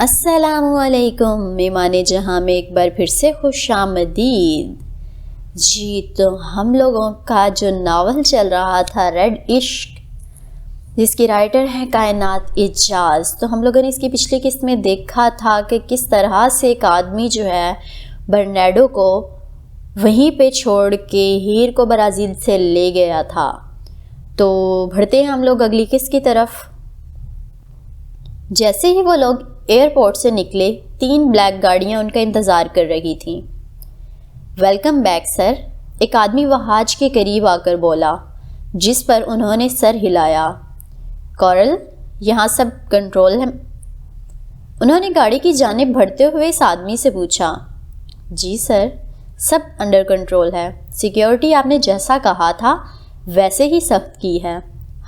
السلام علیکم مہمان جہاں میں ایک بار پھر سے خوش آمدید۔ جی تو ہم لوگوں کا جو ناول چل رہا تھا ریڈ عشق، جس کی رائٹر ہیں کائنات اعجاز، تو ہم لوگوں نے اس کی پچھلی قسط میں دیکھا تھا کہ کس طرح سے ایک آدمی جو ہے برنارڈو کو وہیں پہ چھوڑ کے ہیر کو برازیل سے لے گیا تھا۔ تو بڑھتے ہیں ہم لوگ اگلی قسط کی طرف۔ جیسے ہی وہ لوگ ایئرپورٹ سے نکلے، 3 بلیک گاڑیاں ان کا انتظار کر رہی تھیں۔ ویلکم بیک سر، ایک آدمی وہاج کے قریب آ کر بولا، جس پر انہوں نے سر ہلایا۔ کورل، یہاں سب کنٹرول ہے؟ انہوں نے گاڑی کی جانب بڑھتے ہوئے اس آدمی سے پوچھا۔ جی سر، سب انڈر کنٹرول ہے، سیکیورٹی آپ نے جیسا کہا تھا ویسے ہی سخت کی ہے۔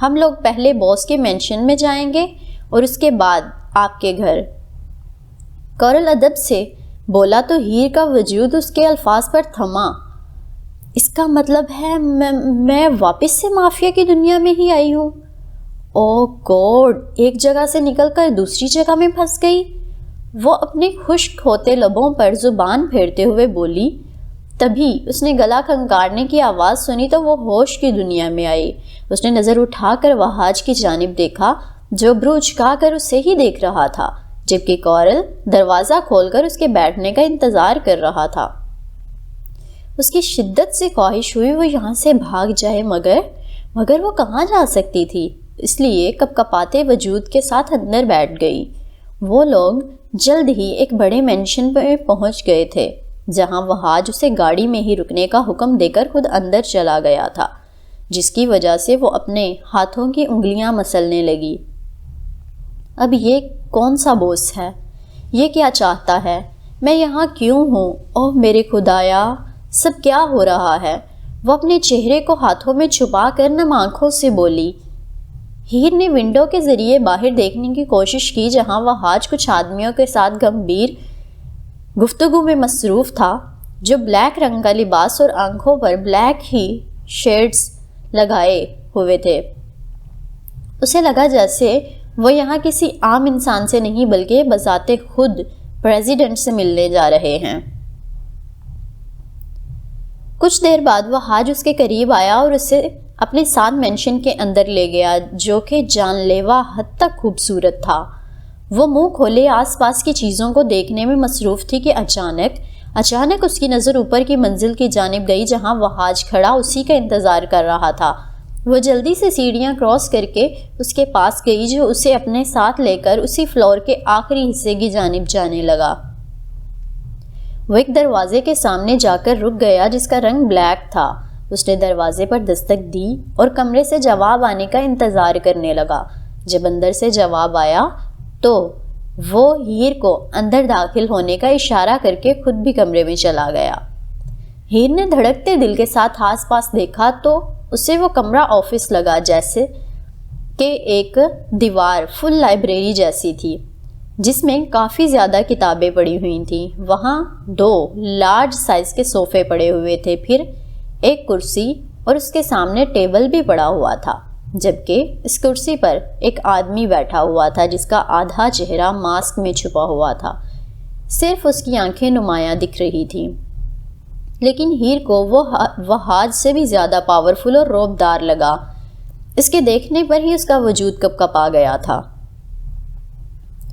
ہم لوگ پہلے باس کے مینشن میں جائیں گے اور اس کے بعد آپ کے گھر۔ کورل ادب سے بولا تو ہیر کا وجود اس کے الفاظ پر تھما۔ اس کا مطلب ہے میں واپس سے مافیا کی دنیا میں ہی آئی ہوں؟ او گوڈ، ایک جگہ سے نکل کر دوسری جگہ میں پھنس گئی۔ وہ اپنے خشک ہوتے لبوں پر زبان پھیرتے ہوئے بولی۔ تبھی اس نے گلا کھنکارنے کی آواز سنی تو وہ ہوش کی دنیا میں آئی۔ اس نے نظر اٹھا کر وہاج کی جانب دیکھا، جو برو چکا کر اسے ہی دیکھ رہا تھا، جبکہ کورل دروازہ کھول کر اس کے بیٹھنے کا انتظار کر رہا تھا۔ اس کی شدت سے خواہش ہوئی وہ یہاں سے بھاگ جائے، مگر وہ کہاں جا سکتی تھی، اس لیے کپ کپاتے وجود کے ساتھ اندر بیٹھ گئی۔ وہ لوگ جلد ہی ایک بڑے مینشن پر پہنچ گئے تھے، جہاں وہاج اسے گاڑی میں ہی رکنے کا حکم دے کر خود اندر چلا گیا تھا، جس کی وجہ سے وہ اپنے ہاتھوں کی انگلیاں مسلنے لگی۔ اب یہ کون سا بوس ہے؟ یہ کیا چاہتا ہے؟ میں یہاں کیوں ہوں؟ اوہ میرے خدایا، سب کیا ہو رہا ہے؟ وہ اپنے چہرے کو ہاتھوں میں چھپا کر نم آنکھوں سے بولی۔ ہیر نے ونڈو کے ذریعے باہر دیکھنے کی کوشش کی، جہاں وہ حاج کچھ آدمیوں کے ساتھ گمبھیر گفتگو میں مصروف تھا، جو بلیک رنگ کا لباس اور آنکھوں پر بلیک ہی شیڈز لگائے ہوئے تھے۔ اسے لگا جیسے وہ یہاں کسی عام انسان سے نہیں بلکہ بذات خود پریزیڈنٹ سے ملنے جا رہے ہیں۔ کچھ دیر بعد وہ حاج اس کے قریب آیا اور اسے اپنے ساتھ مینشن کے اندر لے گیا، جو کہ جان لیوا حد تک خوبصورت تھا۔ وہ منہ کھولے آس پاس کی چیزوں کو دیکھنے میں مصروف تھی کہ اچانک اس کی نظر اوپر کی منزل کی جانب گئی، جہاں وہ حاج کھڑا اسی کا انتظار کر رہا تھا۔ وہ جلدی سے سیڑھیاں کراس کر کے اس کے پاس گئی، جو اسے اپنے ساتھ لے کر اسی فلور کے آخری حصے کی جانب جانے لگا۔ وہ ایک دروازے کے سامنے جا کر رک گیا، جس کا رنگ بلیک تھا۔ اس نے دروازے پر دستک دی اور کمرے سے جواب آنے کا انتظار کرنے لگا۔ جب اندر سے جواب آیا تو وہ ہیر کو اندر داخل ہونے کا اشارہ کر کے خود بھی کمرے میں چلا گیا۔ ہیر نے دھڑکتے دل کے ساتھ آس پاس دیکھا تو اسے وہ کمرہ آفس لگا، جیسے کہ ایک دیوار فل لائبریری جیسی تھی، جس میں کافی زیادہ کتابیں پڑی ہوئی تھیں۔ وہاں 2 لارج سائز کے صوفے پڑے ہوئے تھے، پھر ایک کرسی اور اس کے سامنے ٹیبل بھی پڑا ہوا تھا، جبکہ اس کرسی پر ایک آدمی بیٹھا ہوا تھا، جس کا آدھا چہرہ ماسک میں چھپا ہوا تھا، صرف اس کی آنکھیں نمایاں دکھ رہی تھیں۔ لیکن ہیر کو وہ حاج سے بھی زیادہ پاورفل اور رعبدار لگا۔ اس کے دیکھنے پر ہی اس کا وجود کپ کپا گیا تھا۔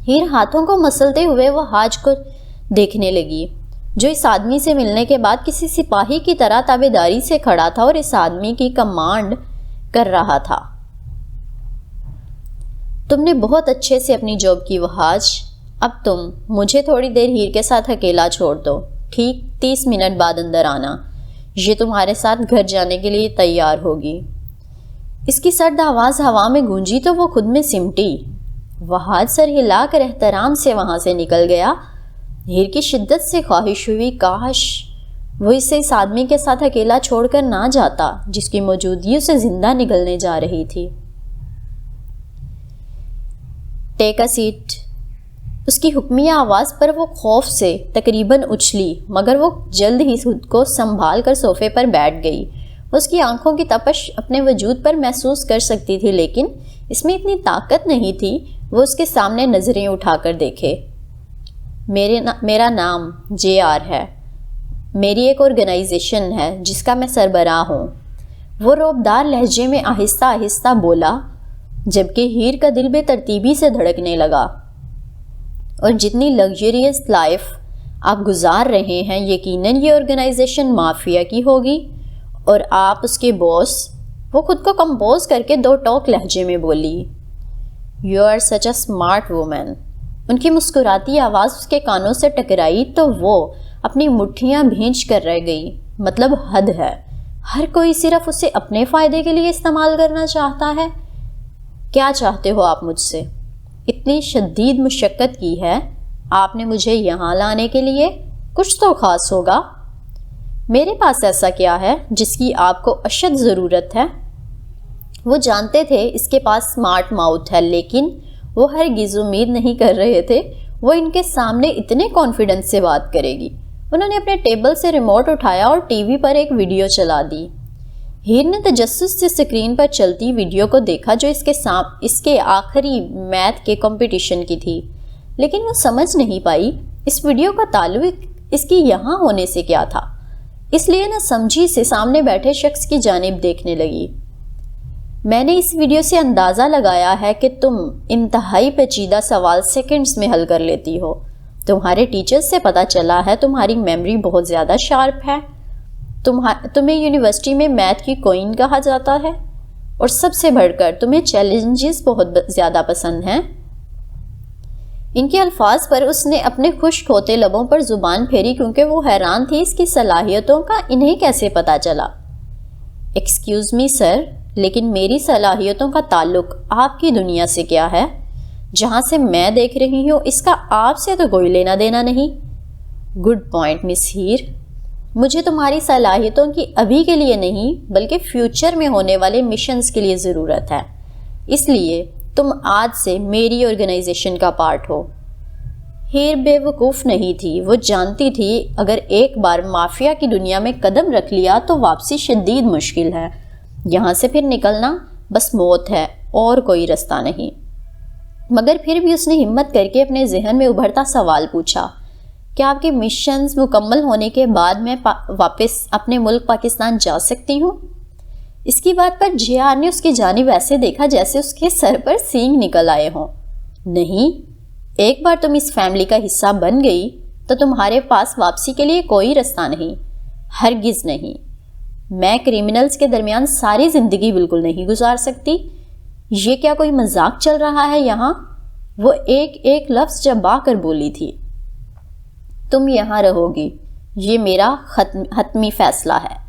ہیر ہاتھوں کو مسلتے ہوئے وہ حاج کو دیکھنے لگی، جو اس آدمی سے ملنے کے بعد کسی سپاہی کی طرح تابعداری سے کھڑا تھا اور اس آدمی کی کمانڈ کر رہا تھا۔ تم نے بہت اچھے سے اپنی جاب کی وہاج، اب تم مجھے تھوڑی دیر ہیر کے ساتھ اکیلا چھوڑ دو، ٹھیک 30 منٹ بعد اندر آنا، یہ تمہارے ساتھ گھر جانے کے لیے تیار ہوگی۔ اس کی سرد آواز ہوا میں گونجی تو وہ خود میں سمٹی۔ وہاج سر ہلا کر احترام سے وہاں سے نکل گیا۔ ہیر کی شدت سے خواہش ہوئی کاش وہ اسے اس آدمی کے ساتھ اکیلا چھوڑ کر نہ جاتا، جس کی موجودگی اسے زندہ نگلنے جا رہی تھی۔ ٹیک اے سیٹ، اس کی حکمیہ آواز پر وہ خوف سے تقریباً اچھلی، مگر وہ جلد ہی خود کو سنبھال کر صوفے پر بیٹھ گئی۔ اس کی آنکھوں کی تپش اپنے وجود پر محسوس کر سکتی تھی، لیکن اس میں اتنی طاقت نہیں تھی وہ اس کے سامنے نظریں اٹھا کر دیکھے۔ میرا نام JR ہے، میری ایک آرگنائزیشن ہے جس کا میں سربراہ ہوں۔ وہ رعبدار لہجے میں آہستہ آہستہ بولا، جبکہ ہیر کا دل بے ترتیبی سے دھڑکنے لگا۔ اور جتنی لگژریس لائف آپ گزار رہے ہیں، یقیناً یہ آرگنائزیشن مافیا کی ہوگی، اور آپ اس کے باس۔ وہ خود کو کمپوز کر کے دو ٹوک لہجے میں بولی، "You are such a smart woman." ان کی مسکراتی آواز اس کے کانوں سے ٹکرائی تو وہ اپنی مٹھیاں بھینچ کر رہ گئی۔ مطلب حد ہے، ہر کوئی صرف اسے اپنے فائدے کے لیے استعمال کرنا چاہتا ہے۔ کیا چاہتے ہو آپ مجھ سے؟ اتنی شدید مشقت کی ہے آپ نے مجھے یہاں لانے کے لیے، کچھ تو خاص ہوگا۔ میرے پاس ایسا کیا ہے جس کی آپ کو اشد ضرورت ہے؟ وہ جانتے تھے اس کے پاس اسمارٹ ماؤتھ ہے، لیکن وہ ہرگز امید نہیں کر رہے تھے وہ ان کے سامنے اتنے کانفیڈنس سے بات کرے گی۔ انہوں نے اپنے ٹیبل سے ریموٹ اٹھایا اور ٹی وی پر ایک ویڈیو چلا دی۔ ہیر نے تجسس سے اسکرین پر چلتی ویڈیو کو دیکھا جو اس کے آخری میتھ کے کمپٹیشن کی تھی، لیکن وہ سمجھ نہیں پائی اس ویڈیو کا تعلق اس کی یہاں ہونے سے کیا تھا، اس لیے نہ سمجھی سے سامنے بیٹھے شخص کی جانب دیکھنے لگی۔ میں نے اس ویڈیو سے اندازہ لگایا ہے کہ تم انتہائی پیچیدہ سوال سیکنڈز میں حل کر لیتی ہو۔ تمہارے ٹیچرز سے پتہ چلا ہے تمہاری میموری بہت زیادہ شارپ ہے۔ تمہیں یونیورسٹی میں میتھ کی کوئین کہا جاتا ہے، اور سب سے بڑھ کر تمہیں چیلنجز بہت زیادہ پسند ہیں۔ ان کے الفاظ پر اس نے اپنے خشک ہوتے لبوں پر زبان پھیری، کیونکہ وہ حیران تھی اس کی صلاحیتوں کا انہیں کیسے پتہ چلا۔ ایکسکیوز می سر، لیکن میری صلاحیتوں کا تعلق آپ کی دنیا سے کیا ہے؟ جہاں سے میں دیکھ رہی ہوں اس کا آپ سے تو کوئی لینا دینا نہیں۔ گڈ پوائنٹ مس ہیر، مجھے تمہاری صلاحیتوں کی ابھی کے لیے نہیں بلکہ فیوچر میں ہونے والے مشنز کے لیے ضرورت ہے، اس لیے تم آج سے میری آرگنائزیشن کا پارٹ ہو۔ ہیر بے وقوف نہیں تھی، وہ جانتی تھی اگر ایک بار مافیا کی دنیا میں قدم رکھ لیا تو واپسی شدید مشکل ہے۔ یہاں سے پھر نکلنا بس موت ہے اور کوئی رستہ نہیں۔ مگر پھر بھی اس نے ہمت کر کے اپنے ذہن میں ابھرتا سوال پوچھا، کیا آپ کے مشنز مکمل ہونے کے بعد میں واپس اپنے ملک پاکستان جا سکتی ہوں؟ اس کی بات پر JR نے اس کی جانب ایسے دیکھا جیسے اس کے سر پر سینگ نکل آئے ہوں۔ نہیں، ایک بار تم اس فیملی کا حصہ بن گئی تو تمہارے پاس واپسی کے لیے کوئی رستہ نہیں، ہرگز نہیں۔ میں کریمنلز کے درمیان ساری زندگی بالکل نہیں گزار سکتی۔ یہ کیا کوئی مذاق چل رہا ہے یہاں؟ وہ ایک ایک لفظ چبا کر بولی تھی۔ تم یہاں رہو گی، یہ میرا حتمی فیصلہ ہے۔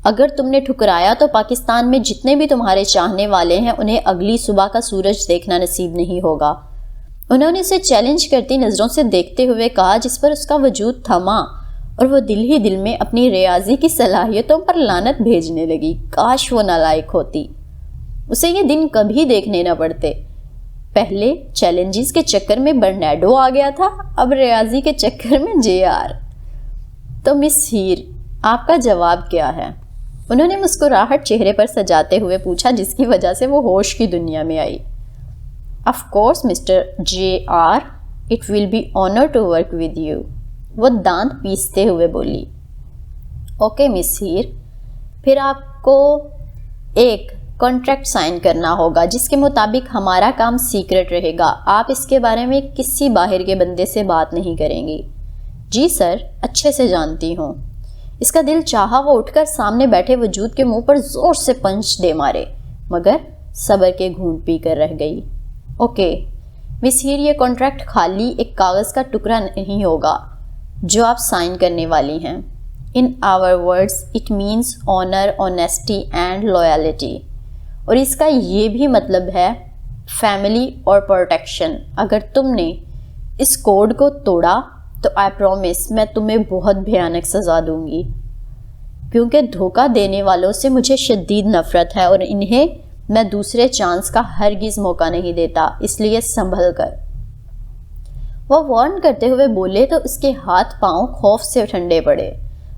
اگر تم نے ٹھکرایا تو پاکستان میں جتنے بھی تمہارے چاہنے والے ہیں انہیں اگلی صبح کا سورج دیکھنا نصیب نہیں ہوگا۔ انہوں نے اسے چیلنج کرتی نظروں سے دیکھتے ہوئے کہا، جس پر اس کا وجود تھما اور وہ دل ہی دل میں اپنی ریاضی کی صلاحیتوں پر لعنت بھیجنے لگی۔ کاش وہ نالائق ہوتی، اسے یہ دن کبھی دیکھنے نہ پڑتے۔ پہلے چیلنجز کے چکر میں برنیڈو آ گیا تھا، اب ریاضی کے چکر میں JR۔ تو مس ہیر، آپ کا جواب کیا ہے؟ انہوں نے مسکراہٹ چہرے پر سجاتے ہوئے پوچھا، جس کی وجہ سے وہ ہوش کی دنیا میں آئی۔ Of course mister JR، it will be honour to work with you, وہ دانت پیستے ہوئے بولی۔ اوکے مس ہیر، پھر آپ کو ایک کانٹریکٹ سائن کرنا ہوگا جس کے مطابق ہمارا کام سیکرٹ رہے گا۔ آپ اس کے بارے میں کسی باہر کے بندے سے بات نہیں کریں گی۔ جی سر، اچھے سے جانتی ہوں۔ اس کا دل چاہا وہ اٹھ کر سامنے بیٹھے وجود کے منہ پر زور سے پنچ دے مارے، مگر صبر کے گھونٹ پی کر رہ گئی۔ اوکے مس ہیر، یہ کانٹریکٹ خالی ایک کاغذ کا ٹکڑا نہیں ہوگا جو آپ سائن کرنے والی ہیں۔ In our words it means honour, honesty and loyalty, اور اس کا یہ بھی مطلب ہے فیملی اور پروٹیکشن۔ اگر تم نے اس کوڈ کو توڑا تو آئی پرومس میں تمہیں بہت بھیانک سزا دوں گی، کیونکہ دھوکہ دینے والوں سے مجھے شدید نفرت ہے اور انہیں میں دوسرے چانس کا ہرگز موقع نہیں دیتا، اس لیے سنبھل کر۔ وہ وارن کرتے ہوئے بولے تو اس کے ہاتھ پاؤں خوف سے ٹھنڈے پڑے۔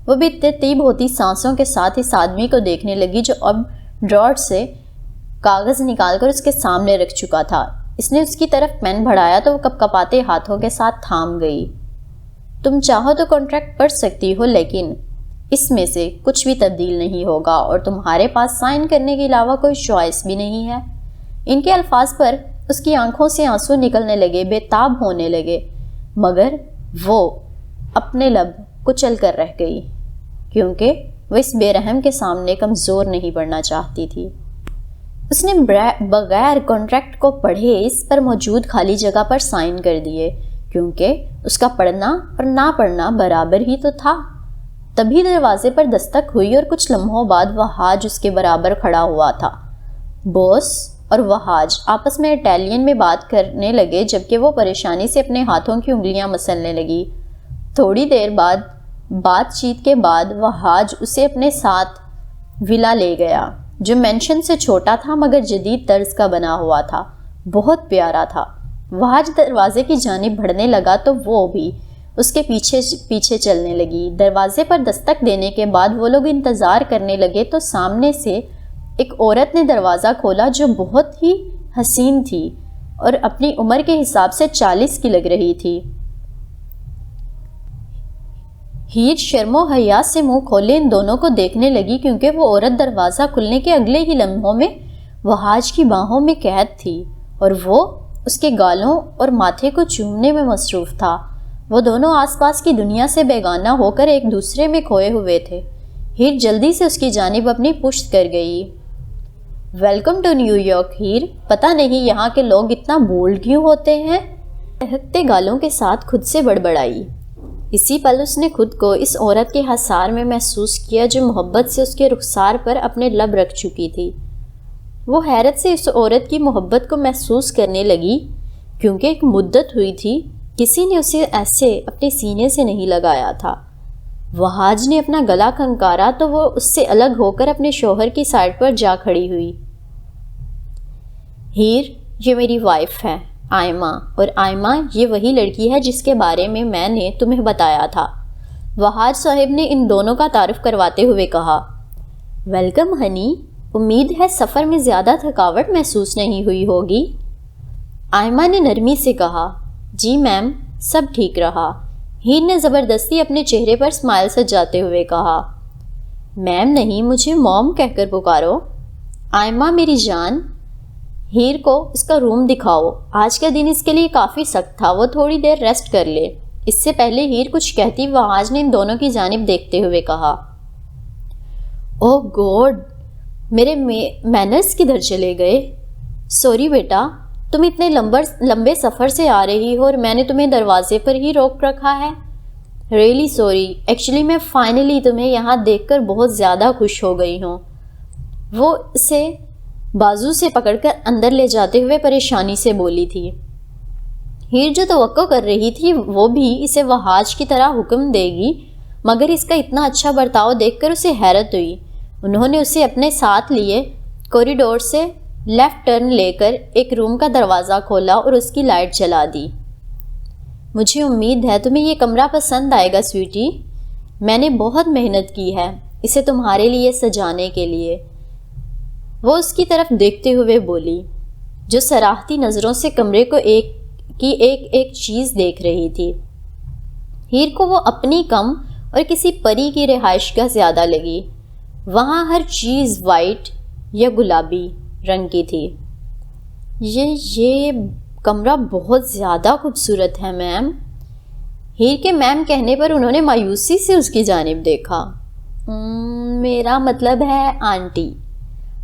وہ بھی ترتیب ہوتی سانسوں کے ساتھ اس آدمی کو دیکھنے لگی جو اب ڈراور سے کاغذ نکال کر اس کے سامنے رکھ چکا تھا۔ اس نے اس کی طرف پین بڑھایا تو وہ کپکپاتے ہاتھوں کے ساتھ تھام گئی۔ تم چاہو تو کانٹریکٹ پڑھ سکتی ہو، لیکن اس میں سے کچھ بھی تبدیل نہیں ہوگا اور تمہارے پاس سائن کرنے کے علاوہ کوئی چوائس بھی نہیں ہے۔ ان کے الفاظ پر اس کی آنکھوں سے آنسو نکلنے لگے، بے تاب ہونے لگے، مگر وہ اپنے لب کچل کر رہ گئی، کیونکہ وہ اس بے رحم کے سامنے کمزور نہیں پڑنا چاہتی تھی۔ اس نے بغیر کانٹریکٹ کو پڑھے اس پر موجود خالی جگہ پر سائن کر دیے، کیونکہ اس کا پڑھنا اور نہ پڑھنا برابر ہی تو تھا۔ تبھی دروازے پر دستک ہوئی اور کچھ لمحوں بعد وہاج اس کے برابر کھڑا ہوا تھا۔ بوس اور وہاج آپس میں اٹیلین میں بات کرنے لگے، جبکہ وہ پریشانی سے اپنے ہاتھوں کی انگلیاں مسلنے لگی۔ تھوڑی دیر بعد بات چیت کے بعد وہاج اسے اپنے ساتھ ولا لے گیا، جو مینشن سے چھوٹا تھا مگر جدید طرز کا بنا ہوا تھا، بہت پیارا تھا۔ وہاج دروازے کی جانب بڑھنے لگا تو وہ بھی اس کے پیچھے چلنے لگی۔ دروازے پر دستک دینے کے بعد وہ لوگ انتظار کرنے لگے تو سامنے سے ایک عورت نے دروازہ کھولا جو بہت ہی حسین تھی اور اپنی عمر کے حساب سے 40 کی لگ رہی تھی۔ ہیر شرم و حیا سے منہ کھولے ان دونوں کو دیکھنے لگی، کیونکہ وہ عورت دروازہ کھلنے کے اگلے ہی لمحوں میں وہاج کی باہوں میں قید تھی اور وہ اس کے گالوں اور ماتھے کو چومنے میں مصروف تھا۔ وہ دونوں آس پاس کی دنیا سے بیگانہ ہو کر ایک دوسرے میں کھوئے ہوئے تھے۔ ہیر جلدی سے اس کی جانب اپنی پشت کر گئی۔ ویلکم ٹو نیو یارک ہیر، پتہ نہیں یہاں کے لوگ اتنا بولڈ کیوں ہوتے ہیں؟ دہکتے گالوں کے ساتھ خود سے بڑبڑائی۔ اسی پل اس نے خود کو اس عورت کے حصار میں محسوس کیا جو محبت سے اس کے رخسار پر اپنے لب رکھ چکی تھی۔ وہ حیرت سے اس عورت کی محبت کو محسوس کرنے لگی، کیونکہ ایک مدت ہوئی تھی کسی نے اسے ایسے اپنے سینے سے نہیں لگایا تھا۔ وہاج نے اپنا گلا کھنکارا تو وہ اس سے الگ ہو کر اپنے شوہر کی سائڈ پر جا کھڑی ہوئی۔ ہیر، یہ میری وائف ہے آئمہ، اور آئمہ یہ وہی لڑکی ہے جس کے بارے میں نے تمہیں بتایا تھا، وہاج صاحب نے ان دونوں کا تعارف کرواتے ہوئے کہا۔ ویلکم ہنی، امید ہے سفر میں زیادہ تھکاوٹ محسوس نہیں ہوئی ہوگی؟ آئمہ نے نرمی سے کہا۔ جی میم، سب ٹھیک رہا، ہیر نے زبردستی اپنے چہرے پر اسمائل سجاتے ہوئے کہا۔ میم نہیں، مجھے موم کہہ کر پکارو۔ آئمہ میری جان، ہیر کو اس کا روم دکھاؤ، آج کا دن اس کے لیے کافی سخت تھا، وہ تھوڑی دیر ریسٹ کر لے۔ اس سے پہلے ہیر کچھ کہتی وہاج نے ان دونوں کی جانب دیکھتے ہوئے کہا۔ اوہ گوڈ، میرے مینرز کدھر چلے گئے؟ سوری بیٹا، تم اتنے لمبے سفر سے آ رہی ہو اور میں نے تمہیں دروازے پر ہی روک رکھا ہے۔ ریئلی سوری، ایکچولی میں فائنلی تمہیں یہاں دیکھ کر بہت زیادہ خوش ہو گئی ہوں۔ وہ اسے بازو سے پکڑ کر اندر لے جاتے ہوئے پریشانی سے بولی تھی۔ ہیر جو توقع کر رہی تھی وہ بھی اسے وہاج کی طرح حکم دے گی، مگر اس کا اتنا اچھا برتاؤ دیکھ کر اسے حیرت ہوئی۔ انہوں نے اسے اپنے ساتھ لیے کوریڈور سے لیفٹ ٹرن لے کر ایک روم کا دروازہ کھولا اور اس کی لائٹ جلا دی۔ مجھے امید ہے تمہیں یہ کمرہ پسند آئے گا سویٹی، میں نے بہت محنت کی ہے اسے تمہارے لیے سجانے کے لیے، وہ اس کی طرف دیکھتے ہوئے بولی، جو سراہتی نظروں سے کمرے کو ایک چیز دیکھ رہی تھی۔ ہیر کو وہ اپنی کم اور کسی پری کی رہائش گاہ زیادہ لگی، وہاں ہر چیز وائٹ یا گلابی رنگ کی تھی۔ یہ کمرہ بہت زیادہ خوبصورت ہے میم۔ ہیر کے میم کہنے پر انہوں نے مایوسی سے اس کی جانب دیکھا۔ میرا مطلب ہے آنٹی،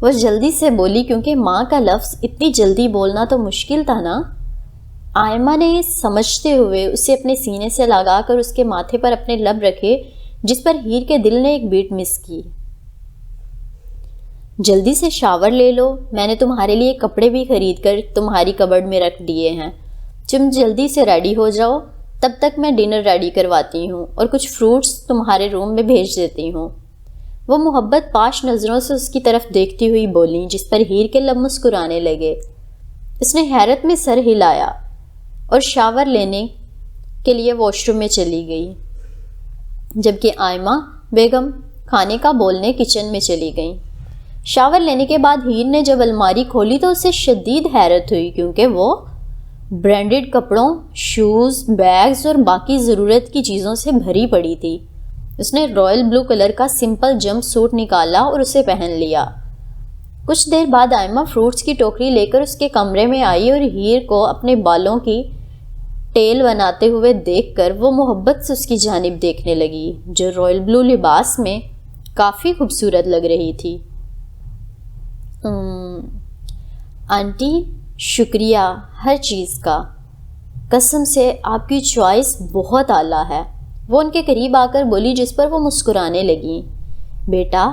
وہ جلدی سے بولی، کیونکہ ماں کا لفظ اتنی جلدی بولنا تو مشکل تھا نا۔ آئمہ نے سمجھتے ہوئے اسے اپنے سینے سے لگا کر اس کے ماتھے پر اپنے لب رکھے، جس پر ہیر کے دل نے ایک بیٹ مس کی۔ جلدی سے شاور لے لو، میں نے تمہارے لیے کپڑے بھی خرید کر تمہاری کبرڈ میں رکھ دیے ہیں، تم جلدی سے ریڈی ہو جاؤ، تب تک میں ڈنر ریڈی کرواتی ہوں اور کچھ فروٹس تمہارے روم میں بھیج دیتی ہوں۔ وہ محبت پاش نظروں سے اس کی طرف دیکھتی ہوئی بولیں، جس پر ہیر کے لب مسکرانے لگے۔ اس نے حیرت میں سر ہلایا اور شاور لینے کے لیے واش روم میں چلی گئی، جبکہ آئمہ بیگم کھانے کا بولنے کچن میں چلی گئیں۔ شاور لینے کے بعد ہیر نے جب الماری کھولی تو اسے شدید حیرت ہوئی، کیونکہ وہ برانڈڈ کپڑوں، شوز، بیگز اور باقی ضرورت کی چیزوں سے بھری پڑی تھی۔ اس نے رائل بلو کلر کا سمپل جمپ سوٹ نکالا اور اسے پہن لیا۔ کچھ دیر بعد آئمہ فروٹس کی ٹوکری لے کر اس کے کمرے میں آئی اور ہیر کو اپنے بالوں کی ٹیل بناتے ہوئے دیکھ کر وہ محبت سے اس کی جانب دیکھنے لگی، جو رائل بلو لباس میں کافی خوبصورت لگ رہی تھی۔ آنٹی شکریہ ہر چیز کا، قسم سے آپ کی چوائس بہت اعلیٰ ہے، وہ ان کے قریب آ کر بولی، جس پر وہ مسکرانے لگیں۔ بیٹا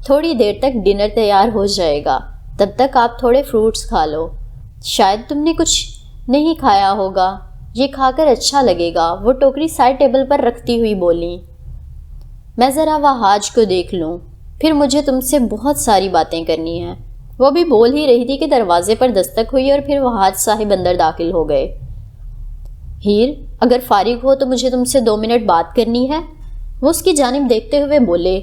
تھوڑی دیر تک ڈنر تیار ہو جائے گا، تب تک آپ تھوڑے فروٹس کھا لو، شاید تم نے کچھ نہیں کھایا ہوگا، یہ کھا کر اچھا لگے گا۔ وہ ٹوکری سائڈ ٹیبل پر رکھتی ہوئی بولی، میں ذرا وہاج کو دیکھ لوں، پھر مجھے تم سے بہت ساری باتیں کرنی ہیں۔ وہ بھی بول ہی رہی تھی کہ دروازے پر دستک ہوئی اور پھر وہاج صاحب اندر داخل ہو گئے۔ ہیر اگر فارغ ہو تو مجھے تم سے 2 منٹ بات کرنی ہے، وہ اس کی جانب دیکھتے ہوئے بولے۔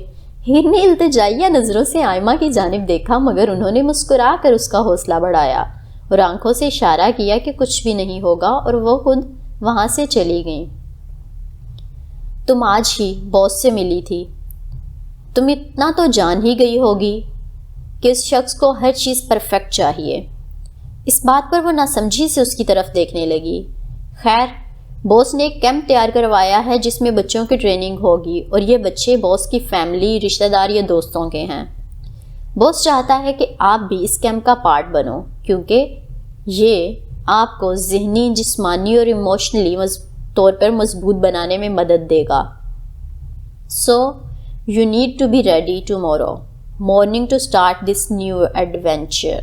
ہیر نے التجائیہ نظروں سے آئمہ کی جانب دیکھا، مگر انہوں نے مسکرا کر اس کا حوصلہ بڑھایا اور آنکھوں سے اشارہ کیا کہ کچھ بھی نہیں ہوگا، اور وہ خود وہاں سے چلی گئیں۔ تم آج ہی باس سے ملی تھی، تم اتنا تو جان ہی گئی ہوگی کہ اس شخص کو ہر چیز پرفیکٹ چاہیے۔ اس بات پر وہ ناسمجھی سے اس کی طرف دیکھنے لگی۔ خیر، باس نے ایک کیمپ تیار کروایا ہے جس میں بچوں کی ٹریننگ ہوگی، اور یہ بچے باس کی فیملی، رشتہ دار یا دوستوں کے ہیں۔ باس چاہتا ہے کہ آپ بھی اس کیمپ کا پارٹ بنو، کیونکہ یہ آپ کو ذہنی، جسمانی اور ایموشنلی طور پر مضبوط بنانے میں مدد دے گا۔ So, you need to be ready tomorrow morning to start this new adventure.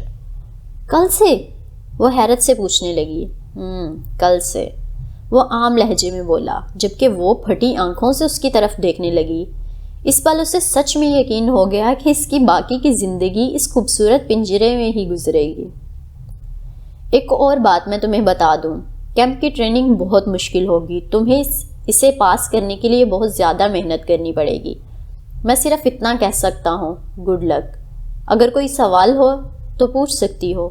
کل سے؟ وہ حیرت سے پوچھنے لگی۔ کل سے، وہ عام لہجے میں بولا، جبکہ وہ پھٹی آنکھوں سے اس کی طرف دیکھنے لگی۔ اس پل اسے سچ میں یقین ہو گیا کہ اس کی باقی کی زندگی اس خوبصورت پنجرے میں ہی گزرے گی۔ ایک اور بات میں تمہیں بتا دوں، کیمپ کی ٹریننگ بہت مشکل ہوگی، تمہیں اسے پاس کرنے کے لیے بہت زیادہ محنت کرنی پڑے گی۔ میں صرف اتنا کہہ سکتا ہوں، گڈ لک۔ اگر کوئی سوال ہو تو پوچھ سکتی ہو۔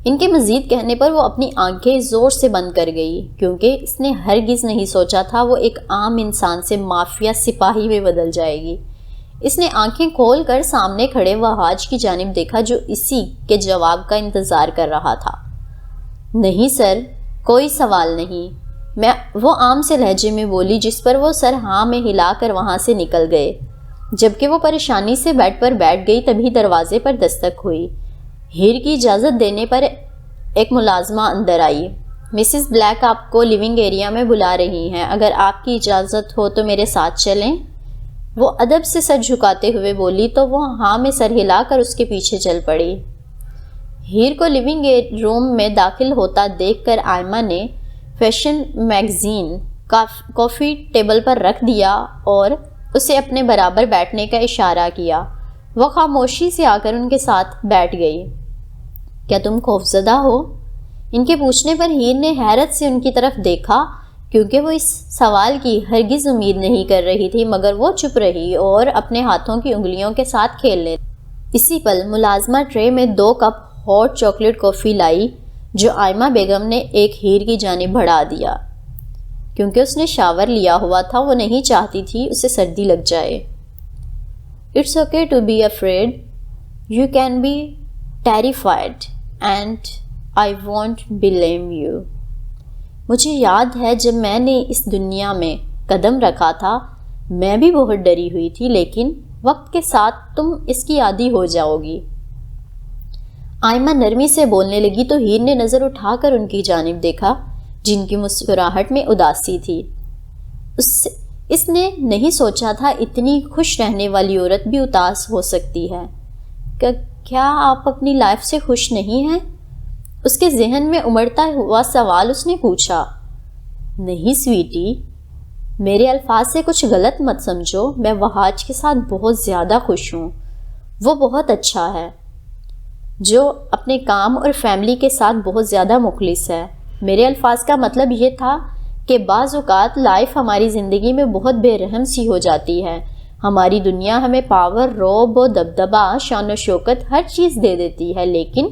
ان کے مزید کہنے پر وہ اپنی آنکھیں زور سے بند کر گئی، کیونکہ اس نے ہرگز نہیں سوچا تھا وہ ایک عام انسان سے مافیا سپاہی میں بدل جائے گی۔ اس نے آنکھیں کھول کر سامنے کھڑے وہاج کی جانب دیکھا، جو اسی کے جواب کا انتظار کر رہا تھا۔ نہیں سر، کوئی سوال نہیں، وہ عام سے لہجے میں بولی، جس پر وہ سر ہاں میں ہلا کر وہاں سے نکل گئے۔ جبکہ وہ پریشانی سے بیڈ پر بیٹھ گئی، تبھی دروازے پر دستک ہوئی۔ ہیر کی اجازت دینے پر ایک ملازمہ اندر آئی۔ مسز بلیک آپ کو لیونگ ایریا میں بلا رہی ہیں، اگر آپ کی اجازت ہو تو میرے ساتھ چلیں؟ وہ ادب سے سر جھکاتے ہوئے بولی، تو وہ ہاں میں سر ہلا کر اس کے پیچھے چل پڑی۔ ہیر کو لیونگ روم میں داخل ہوتا دیکھ کر آئمہ نے فیشن میگزین کافی ٹیبل پر رکھ دیا اور اسے اپنے برابر بیٹھنے کا اشارہ کیا۔ وہ خاموشی سے آ کر ان کے ساتھ بیٹھ گئی۔ کیا تم خوفزدہ ہو؟ ان کے پوچھنے پر ہیر نے حیرت سے ان کی طرف دیکھا، کیونکہ وہ اس سوال کی ہرگز امید نہیں کر رہی تھی، مگر وہ چپ رہی اور اپنے ہاتھوں کی انگلیوں کے ساتھ کھیلنے۔ اسی پل ملازمہ ٹرے میں 2 کپ ہاٹ چاکلیٹ کافی لائی، جو آئمہ بیگم نے ایک ہیر کی جانب بڑھا دیا۔ کیونکہ اس نے شاور لیا ہوا تھا، وہ نہیں چاہتی تھی اسے سردی لگ جائے۔ It's okay to be afraid. You can be terrified and I won't blame you. مجھے یاد ہے جب میں نے اس دنیا میں قدم رکھا تھا، میں بھی بہت ڈری ہوئی تھی، لیکن وقت کے ساتھ تم اس کی عادی ہو جاؤ گی۔ آئمہ نرمی سے بولنے لگی تو ہیر نے نظر اٹھا کر ان کی جانب دیکھا، جن کی مسکراہٹ میں اداسی تھی۔ اس نے نہیں سوچا تھا اتنی خوش رہنے والی عورت بھی اداس ہو سکتی ہے۔ کیا آپ اپنی لائف سے خوش نہیں ہیں؟ اس کے ذہن میں امڑتا ہوا سوال اس نے پوچھا۔ نہیں سویٹی، میرے الفاظ سے کچھ غلط مت سمجھو، میں وہاج کے ساتھ بہت زیادہ خوش ہوں۔ وہ بہت اچھا ہے، جو اپنے کام اور فیملی کے ساتھ بہت زیادہ مخلص ہے۔ میرے الفاظ کا مطلب یہ تھا کہ بعض اوقات لائف ہماری زندگی میں بہت بے رحم سی ہو جاتی ہے۔ ہماری دنیا ہمیں پاور، روب و دبدبہ، شان و شوکت ہر چیز دے دیتی ہے، لیکن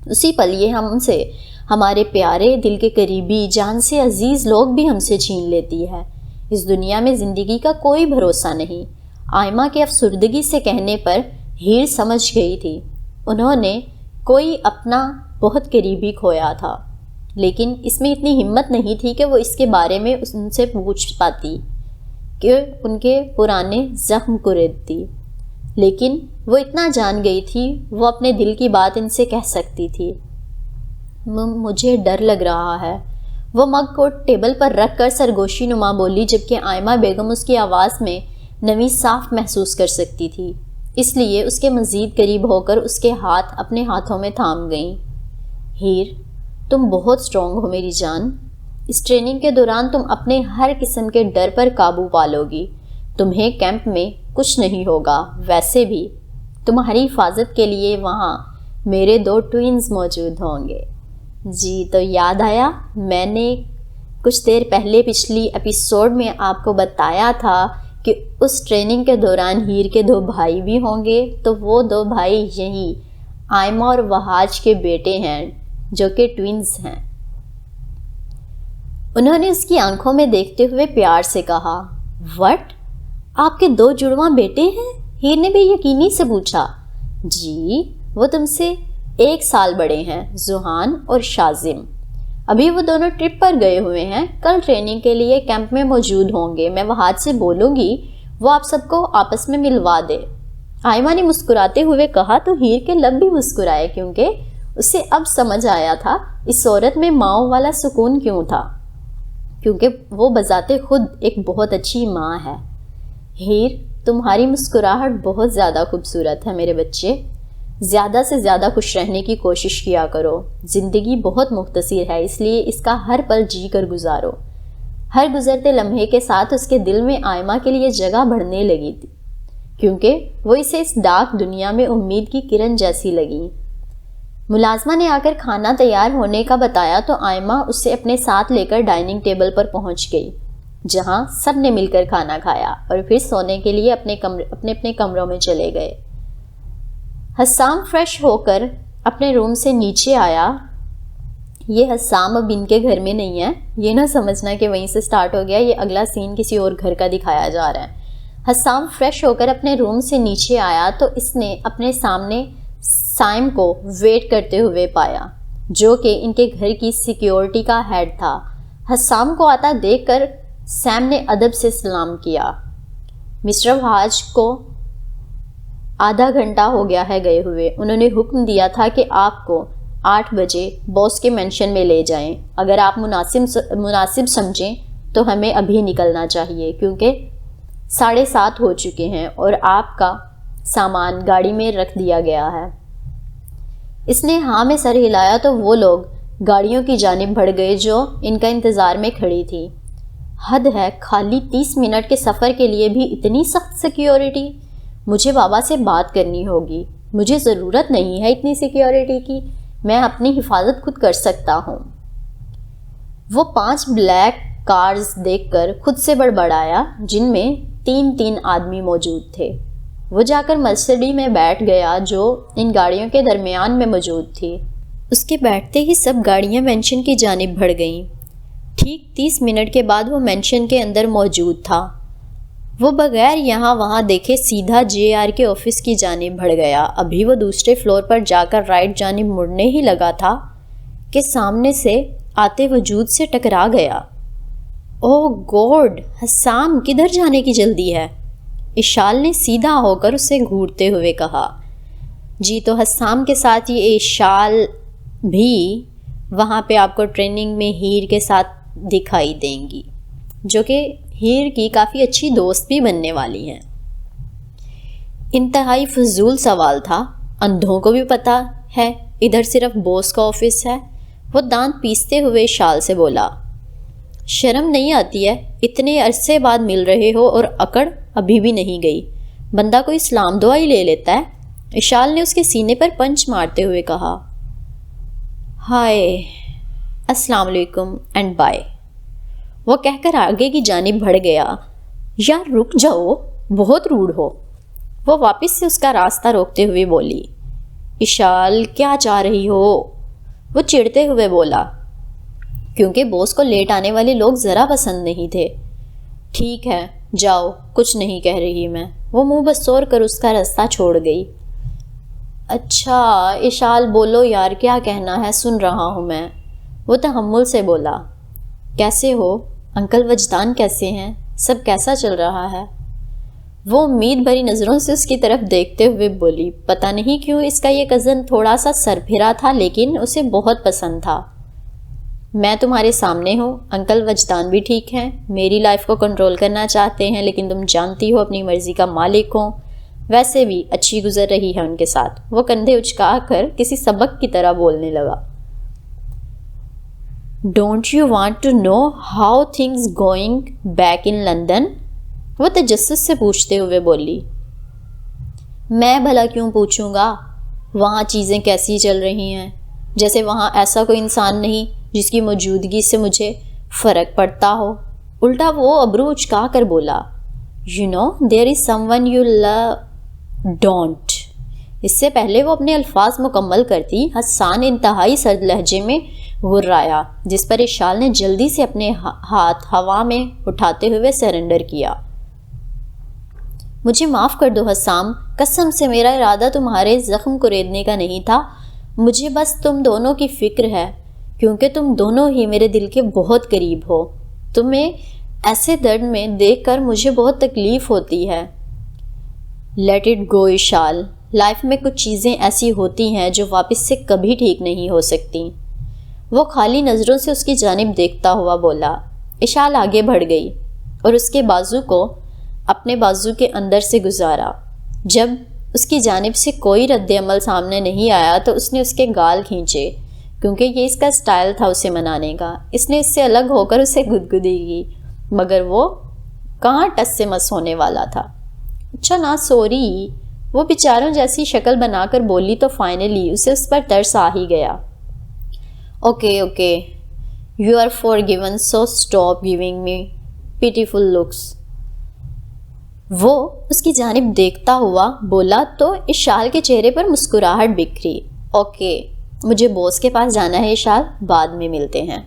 اسی پل یہ ہم سے ہمارے پیارے دل کے قریبی جان سے عزیز لوگ بھی ہم سے چھین لیتی ہے۔ اس دنیا میں زندگی کا کوئی بھروسہ نہیں۔ آئمہ کے افسردگی سے کہنے پر ہیر سمجھ گئی تھی انہوں نے کوئی اپنا بہت قریبی کھویا تھا، لیکن اس میں اتنی ہمت نہیں تھی کہ وہ اس کے بارے میں ان سے پوچھ پاتی کہ ان کے پرانے زخم کو ریتتی، لیکن وہ اتنا جان گئی تھی وہ اپنے دل کی بات ان سے کہہ سکتی تھی۔ مجھے ڈر لگ رہا ہے، وہ مگ کو ٹیبل پر رکھ کر سرگوشی نما بولی، جبکہ آئمہ بیگم اس کی آواز میں نمی صاف محسوس کر سکتی تھی، اس لیے اس کے مزید قریب ہو کر اس کے ہاتھ اپنے ہاتھوں میں تھام گئیں۔ ہیر، تم بہت اسٹرانگ ہو میری جان، اس ٹریننگ کے دوران تم اپنے ہر قسم کے ڈر پر قابو پالو گی، تمہیں کیمپ میں کچھ نہیں ہوگا، ویسے بھی تمہاری حفاظت کے لیے وہاں میرے 2 ٹوئنز موجود ہوں گے۔ جی تو یاد آیا، میں نے کچھ دیر پہلے پچھلی ایپیسوڈ میں آپ کو بتایا تھا کہ اس ٹریننگ کے دوران ہیر کے 2 بھائی بھی ہوں گے، تو وہ 2 بھائی یہی آئمہ اور وہاج کے بیٹے ہیں جو کہ ٹوئنز ہیں۔ انہوں نے اس کی آنکھوں میں دیکھتے ہوئے پیار سے کہا، وٹ؟ آپ کے 2 جڑواں بیٹے ہیں؟ ہیر نے بے یقینی سے پوچھا۔ جی، وہ تم سے 1 سال بڑے ہیں، زحان اور شازم۔ ابھی وہ دونوں ٹرپ پر گئے ہوئے ہیں، کل ٹریننگ کے لیے کیمپ میں موجود ہوں گے، میں وہاج سے بولوں گی وہ آپ سب کو آپس میں ملوا دے۔ آئمہ نے مسکراتے ہوئے کہا تو ہیر کے لب بھی مسکرائے، کیونکہ اسے اب سمجھ آیا تھا اس عورت میں ماؤں والا سکون کیوں تھا، کیونکہ وہ بذات خود ایک بہت اچھی ماں ہے۔ ہیر، تمہاری مسکراہٹ بہت زیادہ خوبصورت ہے میرے بچے، زیادہ سے زیادہ خوش رہنے کی کوشش کیا کرو، زندگی بہت مختصر ہے، اس لیے اس کا ہر پل جی کر گزارو۔ ہر گزرتے لمحے کے ساتھ اس کے دل میں آئمہ کے لیے جگہ بڑھنے لگی تھی، کیونکہ وہ اسے اس ڈارک دنیا میں امید کی کرن جیسی لگی۔ ملازمہ نے آ کر کھانا تیار ہونے کا بتایا تو آئمہ اسے اپنے ساتھ لے کر ڈائننگ ٹیبل پر پہنچ گئی، جہاں سب نے مل کر کھانا کھایا اور پھر سونے کے لیے اپنے کمروں میں چلے گئے۔ حسام فریش ہو کر اپنے روم سے نیچے آیا۔ یہ حسام اب ان کے گھر میں نہیں ہے، یہ نہ سمجھنا کہ وہیں سے سٹارٹ ہو گیا، یہ اگلا سین کسی اور گھر کا دکھایا جا رہا ہے۔ حسام فریش ہو کر اپنے روم سے نیچے آیا تو اس نے اپنے سامنے سائم کو ویٹ کرتے ہوئے پایا، جو کہ ان کے گھر کی سیکیورٹی کا ہیڈ تھا۔ حسام کو آتا دیکھ کر سیم نے ادب سے سلام کیا۔ مسٹر وہاج کو آدھا گھنٹہ ہو گیا ہے گئے ہوئے، انہوں نے حکم دیا تھا کہ آپ کو 8 بجے باس کے مینشن میں لے جائیں، اگر آپ مناسب سمجھیں تو ہمیں ابھی نکلنا چاہیے، کیونکہ 7:30 ہو چکے ہیں اور آپ کا سامان گاڑی میں رکھ دیا گیا ہے۔ اس نے ہاں میں سر ہلایا تو وہ لوگ گاڑیوں کی جانب بڑھ گئے جو ان کا انتظار میں کھڑی تھی۔ حد ہے، خالی 30 منٹ کے سفر کے لیے بھی اتنی سخت سیکیورٹی؟ مجھے بابا سے بات کرنی ہوگی، مجھے ضرورت نہیں ہے اتنی سیکیورٹی کی، میں اپنی حفاظت خود کر سکتا ہوں۔ وہ 5 بلیک کارز دیکھ کر خود سے بڑبڑایا، جن میں 3 آدمی موجود تھے۔ وہ جا کر مرسڈی میں بیٹھ گیا جو ان گاڑیوں کے درمیان میں موجود تھی۔ اس کے بیٹھتے ہی سب گاڑیاں مینشن کی جانب بڑھ گئیں۔ ٹھیک 30 منٹ کے بعد وہ مینشن کے اندر موجود تھا۔ وہ بغیر یہاں وہاں دیکھے سیدھا JR کے آفس کی جانب بڑھ گیا۔ ابھی وہ دوسرے فلور پر جا کر رائٹ جانب مڑنے ہی لگا تھا کہ سامنے سے آتے وجود سے ٹکرا گیا۔ اوہ گوڈ، حسام، کدھر جانے کی جلدی ہے؟ اشال نے سیدھا ہو کر اسے گھورتے ہوئے کہا۔ جی تو حسام کے ساتھ یہ اشال بھی وہاں پہ آپ کو ٹریننگ میں ہیر کے ساتھ دکھائی دیں گی، جو کہ ہیر کی کافی اچھی دوست بھی بننے والی ہیں۔ انتہائی فضول سوال تھا، اندھوں کو بھی پتہ ہے ادھر صرف بوس کا آفس ہے۔ وہ دانت پیستے ہوئے اشال سے بولا، شرم نہیں آتی ہے؟ اتنے عرصے بعد مل رہے ہو اور اکڑ ابھی بھی نہیں گئی، بندہ کوئی سلام دعا ہی لے لیتا ہے۔ اشال نے اس کے سینے پر پنچ مارتے ہوئے کہا، ہائے، السلام علیکم اینڈ بائے۔ وہ کہہ کر آگے کی جانب بڑھ گیا۔ یار رک جاؤ، بہت روڈ ہو، وہ واپس سے اس کا راستہ روکتے ہوئے بولی۔ اشال، کیا چاہ رہی ہو؟ وہ چڑھتے ہوئے بولا، کیونکہ بوس کو لیٹ آنے والے لوگ ذرا پسند نہیں تھے۔ ٹھیک ہے جاؤ، کچھ نہیں کہہ رہی میں۔ وہ منہ بسور کر اس کا راستہ چھوڑ گئی۔ اچھا اشال بولو یار، کیا کہنا ہے، سن رہا ہوں میں۔ وہ تحمل سے بولا۔ کیسے ہو انکل وجدان، کیسے ہیں، سب کیسا چل رہا ہے؟ وہ امید بھری نظروں سے اس کی طرف دیکھتے ہوئے بولی۔ پتہ نہیں کیوں اس کا یہ کزن تھوڑا سا سرپھرا تھا لیکن اسے بہت پسند تھا۔ میں تمہارے سامنے ہوں، انکل وجدان بھی ٹھیک ہیں، میری لائف کو کنٹرول کرنا چاہتے ہیں لیکن تم جانتی ہو اپنی مرضی کا مالک ہوں۔ ویسے بھی اچھی گزر رہی ہے ان کے ساتھ۔ وہ کندھے اچکا کر کسی سبق کی طرح بولنے لگا۔ Don't you want to know how things going back in London? وہ تجسس سے پوچھتے ہوئے بولی۔ میں بھلا کیوں پوچھوں گا، وہاں چیزیں کیسی چل رہی ہیں، جیسے وہاں ایسا کوئی انسان نہیں جس کی موجودگی سے مجھے فرق پڑتا ہو۔ الٹا وہ ابرو اچکا کر بولا، you know there is someone you love don't. اس سے پہلے وہ اپنے الفاظ مکمل کرتی حسان انتہائی سرد لہجے میں غرایا، جس پر اشال نے جلدی سے اپنے ہاتھ ہوا میں اٹھاتے ہوئے سرنڈر کیا۔ مجھے معاف کر دو حسام، قسم سے میرا ارادہ تمہارے زخم کو ریدنے کا نہیں تھا، مجھے بس تم دونوں کی فکر ہے، کیونکہ تم دونوں ہی میرے دل کے بہت قریب ہو۔ تمہیں ایسے درد میں دیکھ کر مجھے بہت تکلیف ہوتی ہے۔ لیٹ اٹ گو اشال، لائف میں کچھ چیزیں ایسی ہوتی ہیں جو واپس سے کبھی ٹھیک نہیں ہو سکتی۔ وہ خالی نظروں سے اس کی جانب دیکھتا ہوا بولا۔ اشال آگے بڑھ گئی اور اس کے بازو کو اپنے بازو کے اندر سے گزارا۔ جب اس کی جانب سے کوئی رد عمل سامنے نہیں آیا تو اس نے اس کے گال کھینچے، کیونکہ یہ اس کا سٹائل تھا اسے منانے کا۔ اس نے اس سے الگ ہو کر اسے گدگدی کی، مگر وہ کہاں ٹس سے مس ہونے والا تھا۔ اچھا نا سوری، وہ بیچاروں جیسی شکل بنا کر بولی تو فائنلی اسے اس پر ترس آ ہی گیا۔ Okay you are forgiven, so stop giving me pitiful looks. وہ اس کی جانب دیکھتا ہوا بولا تو اشال کے چہرے پر مسکراہٹ بکھری۔ اوکے مجھے باس کے پاس جانا ہے اشال، بعد میں ملتے ہیں،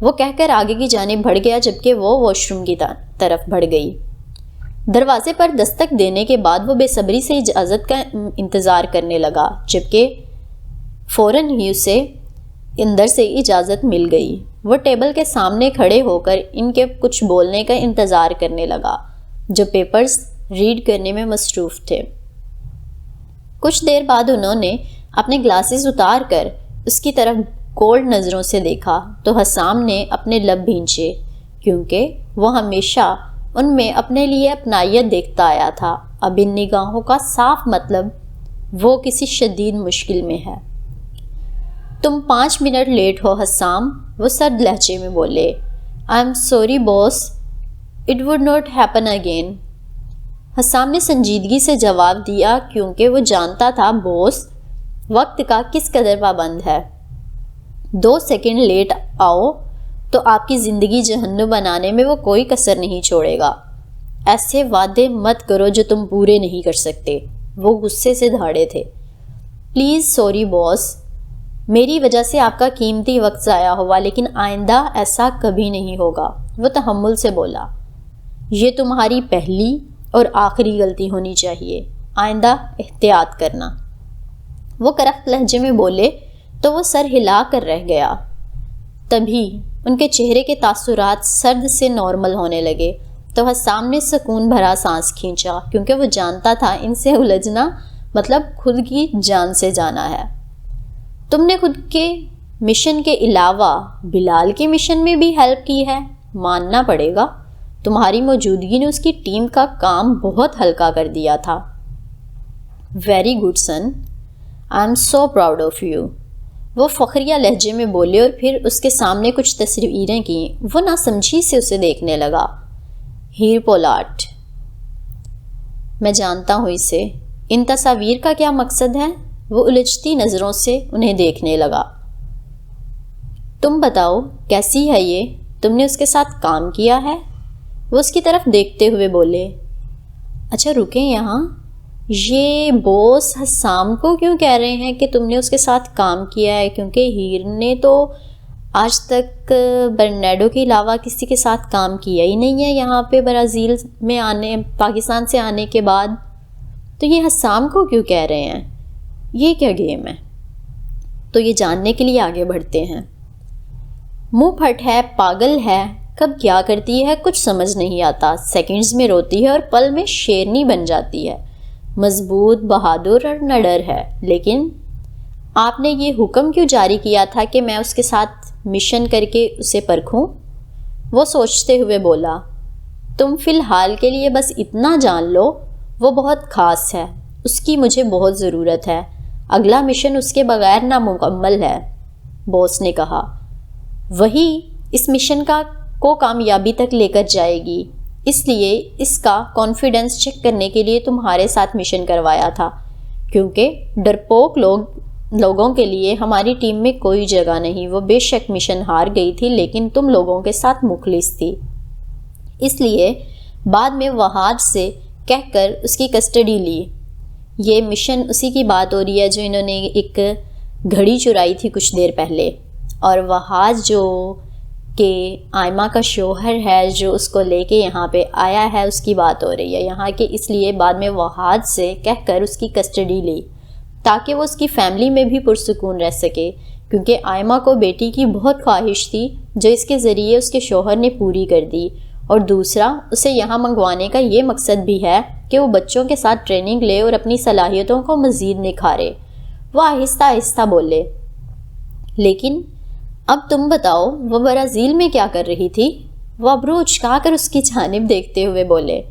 وہ کہہ کر آگے کی جانب بڑھ گیا، جبکہ وہ واش روم کی طرف بڑھ گئی۔ دروازے پر دستک دینے کے بعد وہ بے صبری سے اجازت کا انتظار کرنے لگا، جبکہ فوراً ہی اسے اندر سے اجازت مل گئی۔ وہ ٹیبل کے سامنے کھڑے ہو کر ان کے کچھ بولنے کا انتظار کرنے لگا، جو پیپرز ریڈ کرنے میں مصروف تھے۔ کچھ دیر بعد انہوں نے اپنے گلاسز اتار کر اس کی طرف کولڈ نظروں سے دیکھا تو حسام نے اپنے لب بھینچے، کیونکہ وہ ہمیشہ ان میں اپنے لیے اپنائیت دیکھتا آیا تھا۔ اب ان نگاہوں کا صاف مطلب وہ کسی شدید مشکل میں ہے۔ تم 5 منٹ لیٹ ہو حسام، وہ سرد لہجے میں بولے۔ I am sorry boss, it would not happen again. Husam نے سنجیدگی سے جواب دیا، کیونکہ وہ جانتا تھا باس وقت کا کس قدر پابند ہے۔ 2 سیکنڈ لیٹ آؤ تو آپ کی زندگی جہنم بنانے میں وہ کوئی کسر نہیں چھوڑے گا۔ ایسے وعدے مت کرو جو تم پورے نہیں کر سکتے، وہ غصے سے دھاڑے تھے۔ پلیز سوری باس، میری وجہ سے آپ کا قیمتی وقت ضائع ہوا، لیکن آئندہ ایسا کبھی نہیں ہوگا، وہ تحمل سے بولا۔ یہ تمہاری پہلی اور آخری غلطی ہونی چاہیے، آئندہ احتیاط کرنا، وہ کرخت لہجے میں بولے تو وہ سر ہلا کر رہ گیا۔ تبھی ان کے چہرے کے تاثرات سرد سے نارمل ہونے لگے تو حسام نے سکون بھرا سانس کھینچا، کیونکہ وہ جانتا تھا ان سے الجھنا مطلب خود کی جان سے جانا ہے۔ تم نے خود کے مشن کے علاوہ بلال کے مشن میں بھی ہیلپ کی ہے، ماننا پڑے گا، تمہاری موجودگی نے اس کی ٹیم کا کام بہت ہلکا کر دیا تھا۔ Very good son, I am so proud of you, وہ فخریہ لہجے میں بولے اور پھر اس کے سامنے کچھ تصویریں کیں۔ وہ ناسمجھی سے اسے دیکھنے لگا۔ ہیر پولاٹ، میں جانتا ہوں اسے، ان تصاویر کا کیا مقصد ہے؟ وہ الجھتی نظروں سے انہیں دیکھنے لگا۔ تم بتاؤ کیسی ہے یہ، تم نے اس کے ساتھ کام کیا ہے؟ وہ اس کی طرف دیکھتے ہوئے بولے۔ اچھا رکیں یہاں، یہ بوس حسام کو کیوں کہہ رہے ہیں کہ تم نے اس کے ساتھ کام کیا ہے؟ کیونکہ ہیر نے تو آج تک برنیڈو کے علاوہ کسی کے ساتھ کام کیا ہی نہیں ہے یہاں پہ برازیل میں پاکستان سے آنے کے بعد، تو یہ حسام کو کیوں کہہ رہے ہیں؟ یہ کیا گیم ہے؟ تو یہ جاننے کے لیے آگے بڑھتے ہیں۔ منہ پھٹ ہے، پاگل ہے، کب کیا کرتی ہے کچھ سمجھ نہیں آتا، سیکنڈز میں روتی ہے اور پل میں شیرنی بن جاتی ہے، مضبوط، بہادر اور نڈر ہے۔ لیکن آپ نے یہ حکم کیوں جاری کیا تھا کہ میں اس کے ساتھ مشن کر کے اسے پرکھوں؟ وہ سوچتے ہوئے بولا، تم فی الحال کے لیے بس اتنا جان لو، وہ بہت خاص ہے، اس کی مجھے بہت ضرورت ہے، اگلا مشن اس کے بغیر نامکمل ہے، باس نے کہا۔ وہی اس مشن کو کامیابی تک لے کر جائے گی، اس لیے اس کا کانفیڈنس چیک کرنے کے لیے تمہارے ساتھ مشن کروایا تھا، کیونکہ ڈرپوک لوگوں کے لیے ہماری ٹیم میں کوئی جگہ نہیں۔ وہ بے شک مشن ہار گئی تھی لیکن تم لوگوں کے ساتھ مخلص تھی، اس لیے بعد میں وہاج سے کہہ کر اس کی کسٹڈی لی۔ یہ مشن اسی کی بات ہو رہی ہے جو انہوں نے ایک گھڑی چرائی تھی کچھ دیر پہلے، اور وہاج جو کہ آئمہ کا شوہر ہے جو اس کو لے کے یہاں پہ آیا ہے، اس کی بات ہو رہی ہے یہاں کے، اس لیے بعد میں وہاج سے کہہ کر اس کی کسٹڈی لی تاکہ وہ اس کی فیملی میں بھی پرسکون رہ سکے، کیونکہ آئمہ کو بیٹی کی بہت خواہش تھی جو اس کے ذریعے اس کے شوہر نے پوری کر دی، اور دوسرا اسے یہاں منگوانے کا یہ مقصد بھی ہے کہ وہ بچوں کے ساتھ ٹریننگ لے اور اپنی صلاحیتوں کو مزید نکھارے۔ وہ آہستہ آہستہ بولے، لیکن اب تم بتاؤ وہ برازیل میں کیا کر رہی تھی؟ وہ ابرو اچکا کر اس کی جانب دیکھتے ہوئے بولے،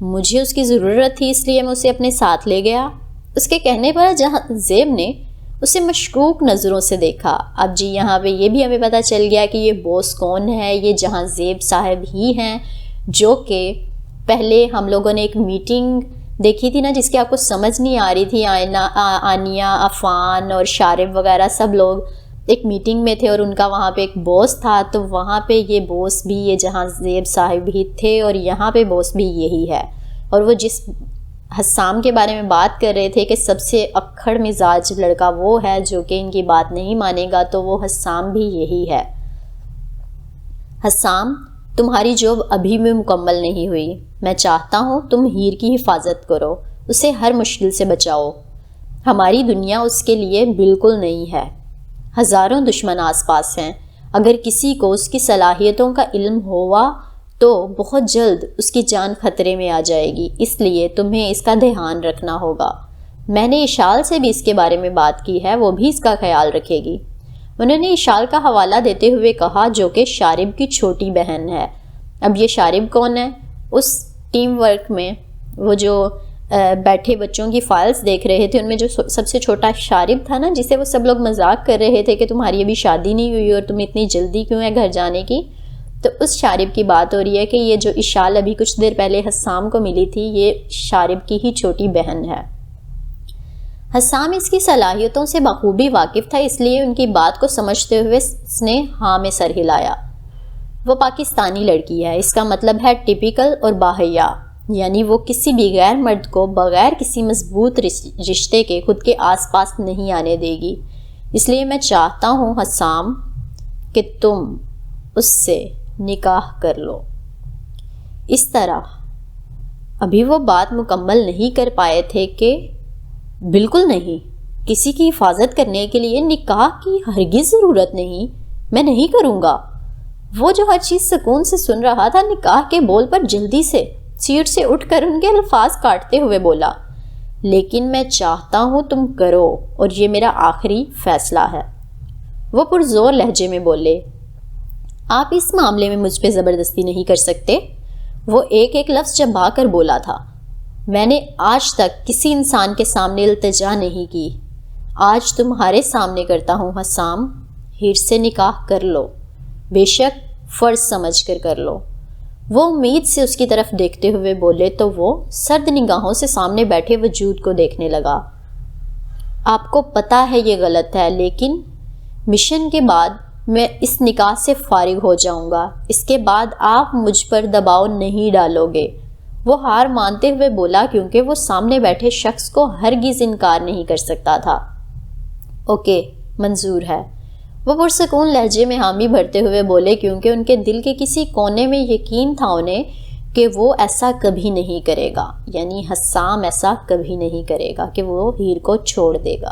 مجھے اس کی ضرورت تھی اس لیے میں اسے اپنے ساتھ لے گیا۔ اس کے کہنے پر جہاں زیب نے اسے مشکوک نظروں سے دیکھا۔ اب جی یہاں پہ یہ بھی ہمیں پتہ چل گیا کہ یہ باس کون ہے، یہ جہاں زیب صاحب ہی ہیں جو کہ پہلے ہم لوگوں نے ایک میٹنگ دیکھی تھی نا جس کی آپ کو سمجھ نہیں آ رہی تھی، آنیا، عفان اور شارب وغیرہ سب لوگ ایک میٹنگ میں تھے اور ان کا وہاں پہ ایک باس تھا، تو وہاں پہ یہ باس بھی یہ جہاں زیب صاحب ہی تھے اور یہاں پہ باس بھی یہی ہے۔ اور وہ جس حسام کے بارے میں بات کر رہے تھے کہ سب سے اکھڑ مزاج لڑکا وہ ہے جو کہ ان کی بات نہیں مانے گا، تو وہ حسام بھی یہی ہے۔ حسام، تمہاری جاب ابھی بھی مکمل نہیں ہوئی، میں چاہتا ہوں تم ہیر کی حفاظت کرو، اسے ہر مشکل سے بچاؤ، ہماری دنیا اس کے لیے بالکل نہیں ہے، ہزاروں دشمن آس پاس ہیں، اگر کسی کو اس کی صلاحیتوں کا علم ہوا تو بہت جلد اس کی جان خطرے میں آ جائے گی، اس لیے تمہیں اس کا دھیان رکھنا ہوگا۔ میں نے اشال سے بھی اس کے بارے میں بات کی ہے، وہ بھی اس کا خیال رکھے گی۔ انہوں نے اشال کا حوالہ دیتے ہوئے کہا جو کہ شارب کی چھوٹی بہن ہے۔ اب یہ شارب کون ہے؟ اس ٹیم ورک میں وہ جو بیٹھے بچوں کی فائلز دیکھ رہے تھے ان میں جو سب سے چھوٹا شارب تھا نا، جسے وہ سب لوگ مذاق کر رہے تھے کہ تمہاری ابھی شادی نہیں ہوئی اور تمہیں اتنی جلدی کیوں ہے گھر جانے کی، تو اس شارب کی بات ہو رہی ہے کہ یہ جو اشال ابھی کچھ دیر پہلے حسام کو ملی تھی یہ شارب کی ہی چھوٹی بہن ہے۔ حسام اس کی صلاحیتوں سے بخوبی واقف تھا، اس لیے ان کی بات کو سمجھتے ہوئے اس نے ہاں میں سر ہلایا۔ وہ پاکستانی لڑکی ہے، اس کا مطلب ہے ٹپیکل اور باحیا، یعنی وہ کسی بھی غیر مرد کو بغیر کسی مضبوط رشتے کے خود کے آس پاس نہیں آنے دے گی، اس لیے میں چاہتا ہوں حسام کہ تم اس سے نکاح کر لو۔ اس طرح ابھی وہ بات مکمل نہیں کر پائے تھے کہ بالکل نہیں، کسی کی حفاظت کرنے کے لیے نکاح کی ہرگز ضرورت نہیں، میں نہیں کروں گا۔ وہ جو ہر چیز سکون سے سن رہا تھا نکاح کے بول پر جلدی سے سیٹ سے اٹھ کر ان کے الفاظ کاٹتے ہوئے بولا، لیکن میں چاہتا ہوں تم کرو اور یہ میرا آخری فیصلہ ہے۔ وہ پرزور لہجے میں بولے، آپ اس معاملے میں مجھ پہ زبردستی نہیں کر سکتے۔ وہ ایک ایک لفظ چبا کر بولا تھا، میں نے آج تک کسی انسان کے سامنے التجا نہیں کی، آج تمہارے سامنے کرتا ہوں حسام، ہیر سے نکاح کر لو، بے شک فرض سمجھ کر کر لو۔ وہ امید سے اس کی طرف دیکھتے ہوئے بولے تو وہ سرد نگاہوں سے سامنے بیٹھے وجود کو دیکھنے لگا۔ آپ کو پتہ ہے یہ غلط ہے، لیکن مشن کے بعد میں اس نکاح سے فارغ ہو جاؤں گا، اس کے بعد آپ مجھ پر دباؤ نہیں ڈالو گے۔ وہ ہار مانتے ہوئے بولا کیونکہ وہ سامنے بیٹھے شخص کو ہرگز انکار نہیں کر سکتا تھا۔ اوکے، منظور ہے۔ وہ پرسکون لہجے میں حامی بھرتے ہوئے بولے کیونکہ ان کے دل کے کسی کونے میں یقین تھا انہیں کہ وہ ایسا کبھی نہیں کرے گا، یعنی حسام ایسا کبھی نہیں کرے گا کہ وہ ہیر کو چھوڑ دے گا۔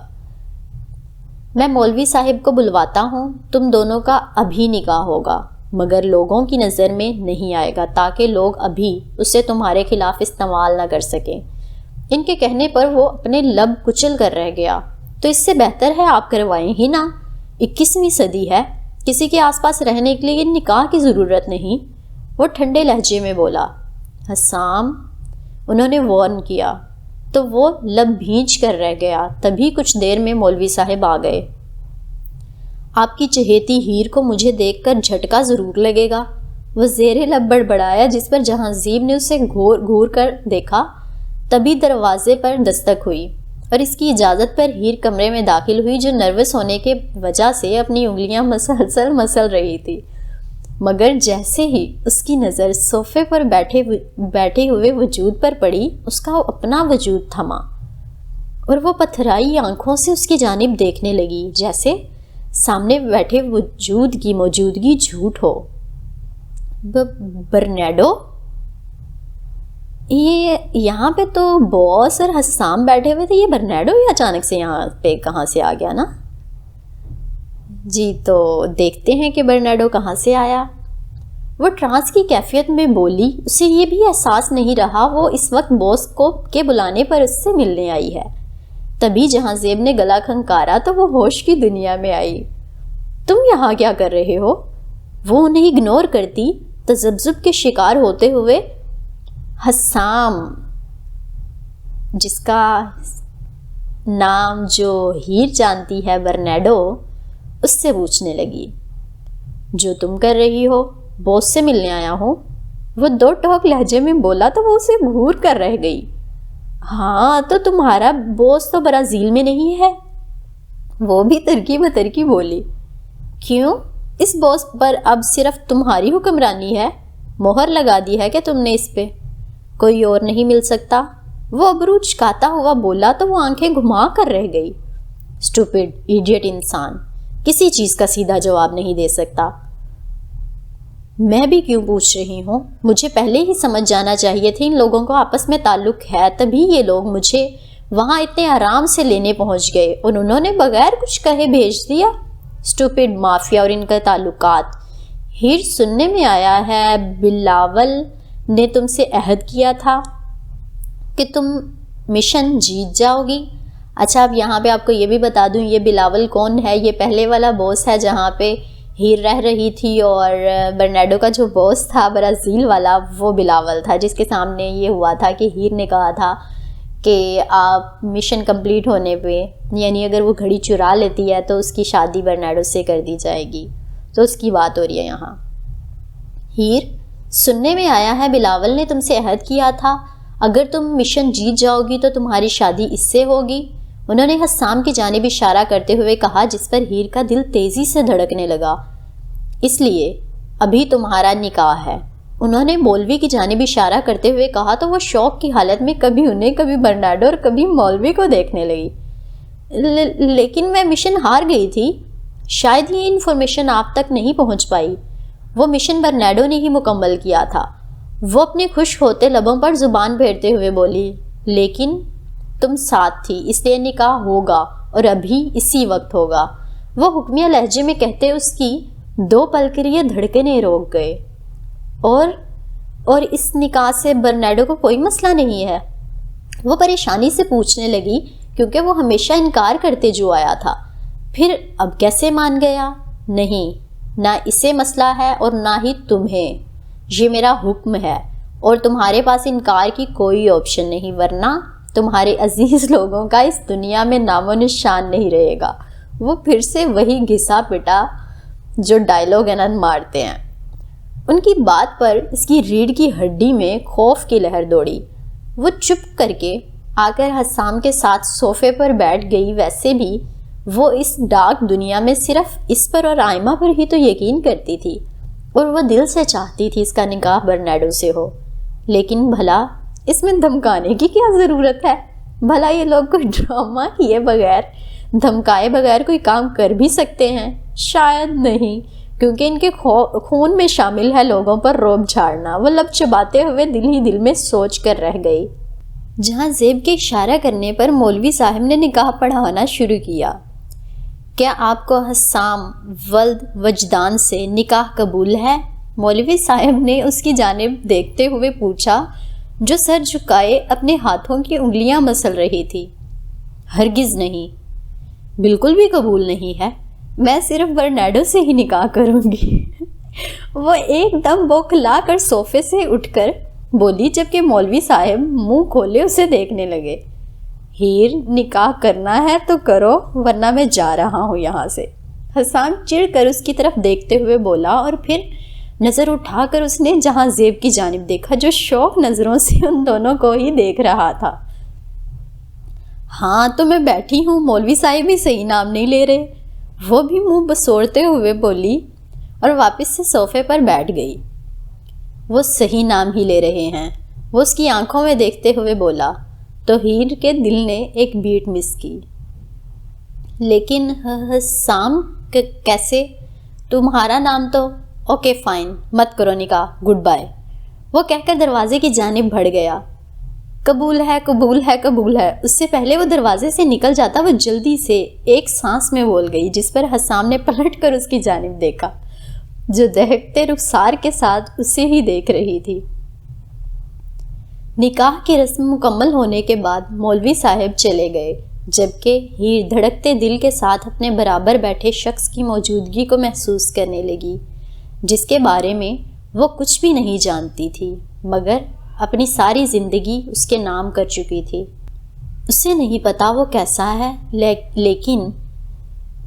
میں مولوی صاحب کو بلواتا ہوں، تم دونوں کا ابھی نکاح ہوگا، مگر لوگوں کی نظر میں نہیں آئے گا تاکہ لوگ ابھی اسے تمہارے خلاف استعمال نہ کر سکیں۔ ان کے کہنے پر وہ اپنے لب کچل کر رہ گیا۔ تو اس سے بہتر ہے آپ کروائیں ہی نہ، 21ویں صدی ہے، کسی کے آس پاس رہنے کے لیے نکاح کی ضرورت نہیں، وہ ٹھنڈے لہجے میں بولا۔ حسام، انہوں نے وارن کیا تو وہ لب بھینچ کر رہ گیا۔ تبھی کچھ دیر میں مولوی صاحب آ گئے۔ آپ کی چہیتی ہیر کو مجھے دیکھ کر جھٹکا ضرور لگے گا، وہ زیر لب بڑبڑایا، جس پر جہانزیب نے اسے گھور کر دیکھا۔ تبھی دروازے پر دستک ہوئی اور اس کی اجازت پر ہیر کمرے میں داخل ہوئی، جو نروس ہونے کے وجہ سے اپنی انگلیاں مسلسل مسل رہی تھی۔ مگر جیسے ہی اس کی نظر صوفے پر بیٹھے ہوئے وجود پر پڑی، اس کا اپنا وجود تھما اور وہ پتھرائی آنکھوں سے اس کی جانب دیکھنے لگی، جیسے سامنے بیٹھے وجود کی موجودگی جھوٹ ہو۔ برنارڈو، یہ یہاں پہ تو باس اور حسام بیٹھے ہوئے تھے، یہ برنارڈو ہی اچانک سے یہاں پہ کہاں سے آ گیا نا؟ جی تو دیکھتے ہیں کہ برنارڈو کہاں سے آیا۔ وہ ٹرانس کی کیفیت میں بولی، اسے یہ بھی احساس نہیں رہا وہ اس وقت باس کو کے بلانے پر اس سے ملنے آئی ہے۔ تبھی جہانزیب نے گلا کھنکارا تو وہ ہوش کی دنیا میں آئی۔ تم یہاں کیا کر رہے ہو؟ وہ انہیں اگنور کرتی، تذبذب کے شکار ہوتے ہوئے حسام، جس کا نام جو ہیر جانتی ہے برنارڈو، اس سے پوچھنے لگی۔ جو تم کر رہی ہو؟ باس سے ملنے آیا ہوں، وہ دو ٹوک لہجے میں بولا تو وہ اسے گھور کر رہ گئی۔ ہاں تو تمہارا باس تو برازیل میں نہیں ہے؟ وہ بھی ترکی بترکی بولی۔ کیوں؟ اس باس پر اب صرف تمہاری حکمرانی ہے؟ مہر لگا دی ہے کہ تم نے اس پہ؟ کوئی اور نہیں مل سکتا؟ وہ ابرو چکاتا ہوا بولا تو وہ آنکھیں گھما کر رہ گئی۔ اسٹوپڈ، ایڈیٹ انسان، کسی چیز کا سیدھا جواب نہیں دے سکتا۔ میں بھی کیوں پوچھ رہی ہوں؟ مجھے پہلے ہی سمجھ جانا چاہیے تھے ان لوگوں کو آپس میں تعلق ہے، تبھی یہ لوگ مجھے وہاں اتنے آرام سے لینے پہنچ گئے اور انہوں نے بغیر کچھ کہے بھیج دیا۔ اسٹوپڈ مافیا اور ان کا تعلقات۔ ہیر سننے میں آیا ہے بلاول نے تم سے عہد کیا تھا کہ تم مشن جیت جاؤ گی۔ اچھا، اب یہاں پہ آپ کو یہ بھی بتا دوں، یہ بلاول کون ہے؟ یہ پہلے والا باس ہے جہاں پہ ہیر رہ رہی تھی، اور برنارڈو کا جو باس تھا برازیل والا وہ بلاول تھا، جس کے سامنے یہ ہوا تھا کہ ہیر نے کہا تھا کہ آپ مشن کمپلیٹ ہونے پہ، یعنی اگر وہ گھڑی چرا لیتی ہے تو اس کی شادی برنارڈو سے کر دی جائے گی، تو اس کی بات ہو رہی ہے یہاں۔ ہیر، سننے میں آیا ہے بلاول نے تم سے عہد کیا تھا اگر تم مشن جیت جاؤ گی تو تمہاری شادی اس سے ہوگی۔ انہوں نے حسام کی جانب اشارہ کرتے ہوئے کہا، جس پر ہیر کا دل تیزی سے دھڑکنے لگا۔ اس لیے ابھی تمہارا نکاح ہے، انہوں نے مولوی کی جانب اشارہ کرتے ہوئے کہا تو وہ شوق کی حالت میں کبھی انہیں، کبھی برنارڈو اور کبھی مولوی کو دیکھنے لگی۔ لیکن میں مشن ہار گئی تھی، شاید یہ انفارمیشن آپ تک نہیں پہنچ پائی۔ وہ مشن برنارڈو نے ہی مکمل کیا تھا، وہ اپنے خشک ہوتے لبوں پر زبان پھیرتے ہوئے بولی۔ لیکن تم ساتھ تھی، اس لیے نکاح ہوگا اور ابھی اسی وقت ہوگا، وہ حکمیہ لہجے میں کہتے اس کی دو پل کے لیے دھڑکنے روک گئے۔ اور اس نکاح سے برنارڈو کو کوئی مسئلہ نہیں ہے؟ وہ پریشانی سے پوچھنے لگی، کیونکہ وہ ہمیشہ انکار کرتے جو آیا تھا۔ پھر اب کیسے مان گیا؟ نہیں، نہ اسے مسئلہ ہے اور نہ ہی تمہیں، یہ میرا حکم ہے اور تمہارے پاس انکار کی کوئی آپشن نہیں، ورنہ تمہارے عزیز لوگوں کا اس دنیا میں نام و نشان نہیں رہے گا۔ وہ پھر سے وہی گھسا پٹا جو ڈائلاگ انن مارتے ہیں۔ ان کی بات پر اس کی ریڑھ کی ہڈی میں خوف کی لہر دوڑی۔ وہ چپ کر کے آ کر حسام کے ساتھ صوفے پر بیٹھ گئی۔ ویسے بھی وہ اس ڈارک دنیا میں صرف اس پر اور آئمہ پر ہی تو یقین کرتی تھی، اور وہ دل سے چاہتی تھی اس کا نکاح برنارڈو سے ہو، لیکن بھلا اس میں دھمکانے کی کیا ضرورت ہے؟ بھلا یہ لوگ کوئی ڈرامہ کیے بغیر، دھمکائے بغیر کوئی کام کر بھی سکتے ہیں؟ شاید نہیں، کیونکہ ان کے خون میں شامل ہے لوگوں پر رعب جھاڑنا۔ وہ لب چباتے ہوئے دل ہی دل میں سوچ کر رہ گئی، جہاں زیب کے اشارہ کرنے پر مولوی صاحب نے نکاح پڑھانا شروع کیا۔ کیا آپ کو حسام ولد وجدان سے نکاح قبول ہے؟ مولوی صاحب نے اس کی جانب دیکھتے ہوئے پوچھا، جو سر جھکائے اپنے ہاتھوں کی انگلیاں مسل رہی تھی۔ ہرگز نہیں، بالکل بھی قبول نہیں ہے، میں صرف برنارڈو سے ہی نکاح کروں گی۔ وہ ایک دم بوکھلا کر صوفے سے اٹھ کر بولی، جبکہ مولوی صاحب منہ کھولے اسے دیکھنے لگے۔ ہیر، نکاح کرنا ہے تو کرو، ورنہ میں جا رہا ہوں یہاں سے۔ حسام چڑ کر اس کی طرف دیکھتے ہوئے بولا، اور پھر نظر اٹھا کر اس نے جہاں زیب کی جانب دیکھا، جو شوق نظروں سے ان دونوں کو ہی دیکھ رہا تھا۔ ہاں تو میں بیٹھی ہوں، مولوی صاحب بھی صحیح نام نہیں لے رہے، وہ بھی منہ بسوڑتے ہوئے بولی، اور واپس سے صوفے پر بیٹھ گئی۔ وہ صحیح نام ہی لے رہے ہیں، وہ اس کی آنکھوں میں دیکھتے ہوئے بولا، تو ہیر کے دل نے ایک بیٹ مس کی۔ لیکن حسام کیسے؟ تمہارا نام تو… اوکے فائن، مت کرو نکاح، گڈ بائے۔ وہ کہہ کر دروازے کی جانب بڑھ گیا۔ قبول ہے، قبول ہے، قبول ہے۔ اس سے پہلے وہ دروازے سے نکل جاتا، وہ جلدی سے ایک سانس میں بول گئی، جس پر حسام نے پلٹ کر اس کی جانب دیکھا، جو دہکتے رخسار کے ساتھ اسے ہی دیکھ رہی تھی۔ نکاح کی رسم مکمل ہونے کے بعد مولوی صاحب چلے گئے، جبکہ ہیر دھڑکتے دل کے ساتھ اپنے برابر بیٹھے شخص کی موجودگی کو محسوس کرنے لگی، جس کے بارے میں وہ کچھ بھی نہیں جانتی تھی، مگر اپنی ساری زندگی اس کے نام کر چکی تھی۔ اسے نہیں پتا وہ کیسا ہے، لیکن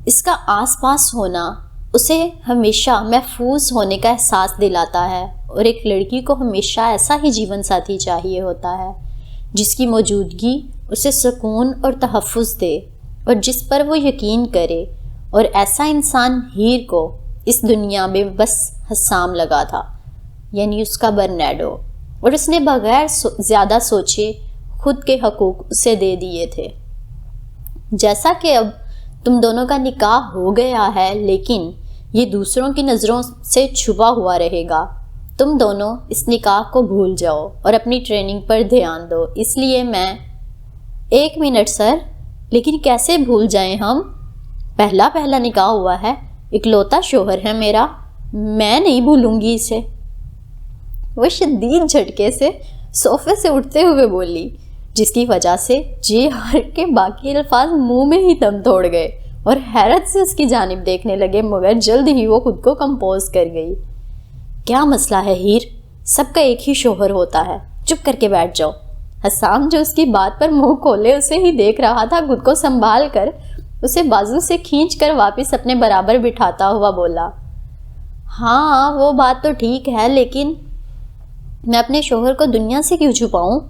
اس کا آس پاس ہونا اسے ہمیشہ محفوظ ہونے کا احساس دلاتا ہے، اور ایک لڑکی کو ہمیشہ ایسا ہی جیون ساتھی چاہیے ہوتا ہے، جس کی موجودگی اسے سکون اور تحفظ دے، اور جس پر وہ یقین کرے، اور ایسا انسان ہیر کو اس دنیا میں بس حسام لگا تھا، یعنی اس کا برنارڈو، اور اس نے بغیر زیادہ سوچے خود کے حقوق اسے دے دیے تھے۔ جیسا کہ اب تم دونوں کا نکاح ہو گیا ہے، لیکن یہ دوسروں کی نظروں سے چھپا ہوا رہے گا، تم دونوں اس نکاح کو بھول جاؤ اور اپنی ٹریننگ پر دھیان دو۔ اس لیے میں… ایک منٹ سر، لیکن کیسے بھول جائیں ہم؟ پہلا نکاح ہوا ہے، اکلوتا شوہر ہے میرا، میں نہیں بھولوں گی اسے۔ وہ شدید جھٹکے سے صوفے سے اٹھتے ہوئے بولی، جس کی وجہ سے جی ہار کے باقی الفاظ منہ میں ہی دم توڑ گئے اور حیرت سے اس کی جانب دیکھنے لگے، مگر جلد ہی وہ خود کو کمپوز کر گئی۔ کیا مسئلہ ہے ہیر؟ سب کا ایک ہی شوہر ہوتا ہے، چپ کر کے بیٹھ جاؤ۔ حسام، جو اس کی بات پر منہ کھولے اسے ہی دیکھ رہا تھا، خود کو سنبھال کر اسے بازو سے کھینچ کر واپس اپنے برابر بٹھاتا ہوا بولا، ہاں وہ بات تو ٹھیک ہے، لیکن میں اپنے شوہر کو دنیا سے کیوں چھپاؤں؟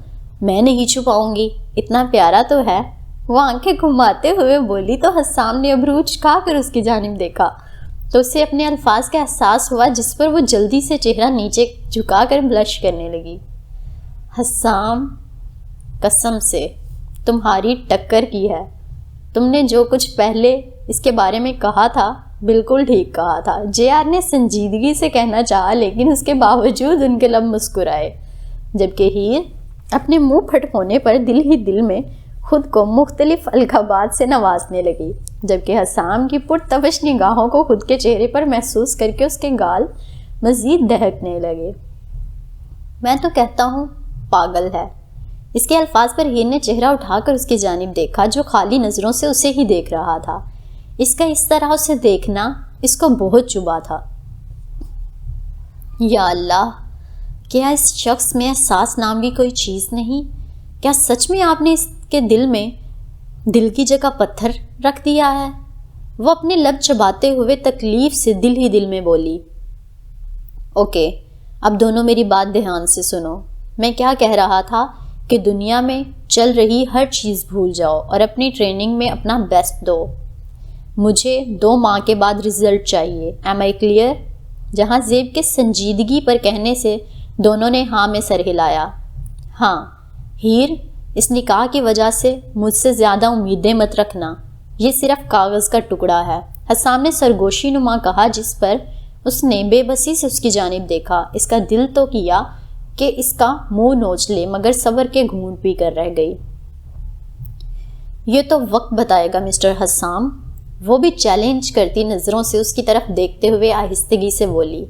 میں نہیں چھپاؤں گی، اتنا پیارا تو ہے۔ وہ آنکھیں گھماتے ہوئے بولی، تو حسام نے ابروج کھا کر اس کی جانب دیکھا تو اسے اپنے الفاظ کا احساس ہوا، جس پر وہ جلدی سے چہرہ نیچے جھکا کر بلش کرنے لگی۔ حسام، قسم سے تمہاری ٹکر کی ہے، تم نے جو کچھ پہلے اس کے بارے میں کہا تھا بالکل ٹھیک کہا تھا۔ جے آر نے سنجیدگی سے کہنا چاہا، لیکن اس کے باوجود ان کے لب مسکرائے، جبکہ ہیر اپنے منہ پھٹ ہونے پر دل ہی دل میں خود کو مختلف القابات سے نوازنے لگی، جبکہ حسام کی پرتوش نگاہوں کو خود کے چہرے پر محسوس کر کے اس کے گال مزید دہکنے لگے۔ میں تو کہتا ہوں پاگل ہے۔ اس کے الفاظ پر ہیر نے چہرہ اٹھا کر اس کی جانب دیکھا، جو خالی نظروں سے اسے ہی دیکھ رہا تھا۔ اس کا اس طرح اسے دیکھنا اس کو بہت چبھا تھا۔ یا اللہ، کیا اس شخص میں احساس نام کی کوئی چیز نہیں؟ کیا سچ میں آپ نے اس کے دل میں دل کی جگہ پتھر رکھ دیا ہے؟ وہ اپنے لب چباتے ہوئے تکلیف سے دل ہی دل میں بولی۔ اوکے، اب دونوں میری بات دھیان سے سنو۔ میں کیا کہہ رہا تھا کہ دنیا میں چل رہی ہر چیز بھول جاؤ اور اپنی ٹریننگ میں اپنا بیسٹ دو۔ مجھے 2 ماہ کے بعد رزلٹ چاہیے۔ ایم آئی کلیئر؟ جہاں زیب کے سنجیدگی پر کہنے سے دونوں نے ہاں میں سر ہلایا۔ ہاں، ہیر، اس نکاح کی وجہ سے مجھ سے زیادہ امیدیں مت رکھنا، یہ صرف کاغذ کا ٹکڑا ہے۔ حسام نے سرگوشی نما کہا، جس پر اس نے بے بسی سے اس کی جانب دیکھا۔ اس کا دل تو کیا کہ اس کا منہ نوچ لے، مگر صبر کے گھونٹ پی کر رہ گئی۔ یہ تو وقت بتائے گا مسٹر حسام، وہ بھی چیلنج کرتی نظروں سے اس کی طرف دیکھتے ہوئے آہستگی سے بولی۔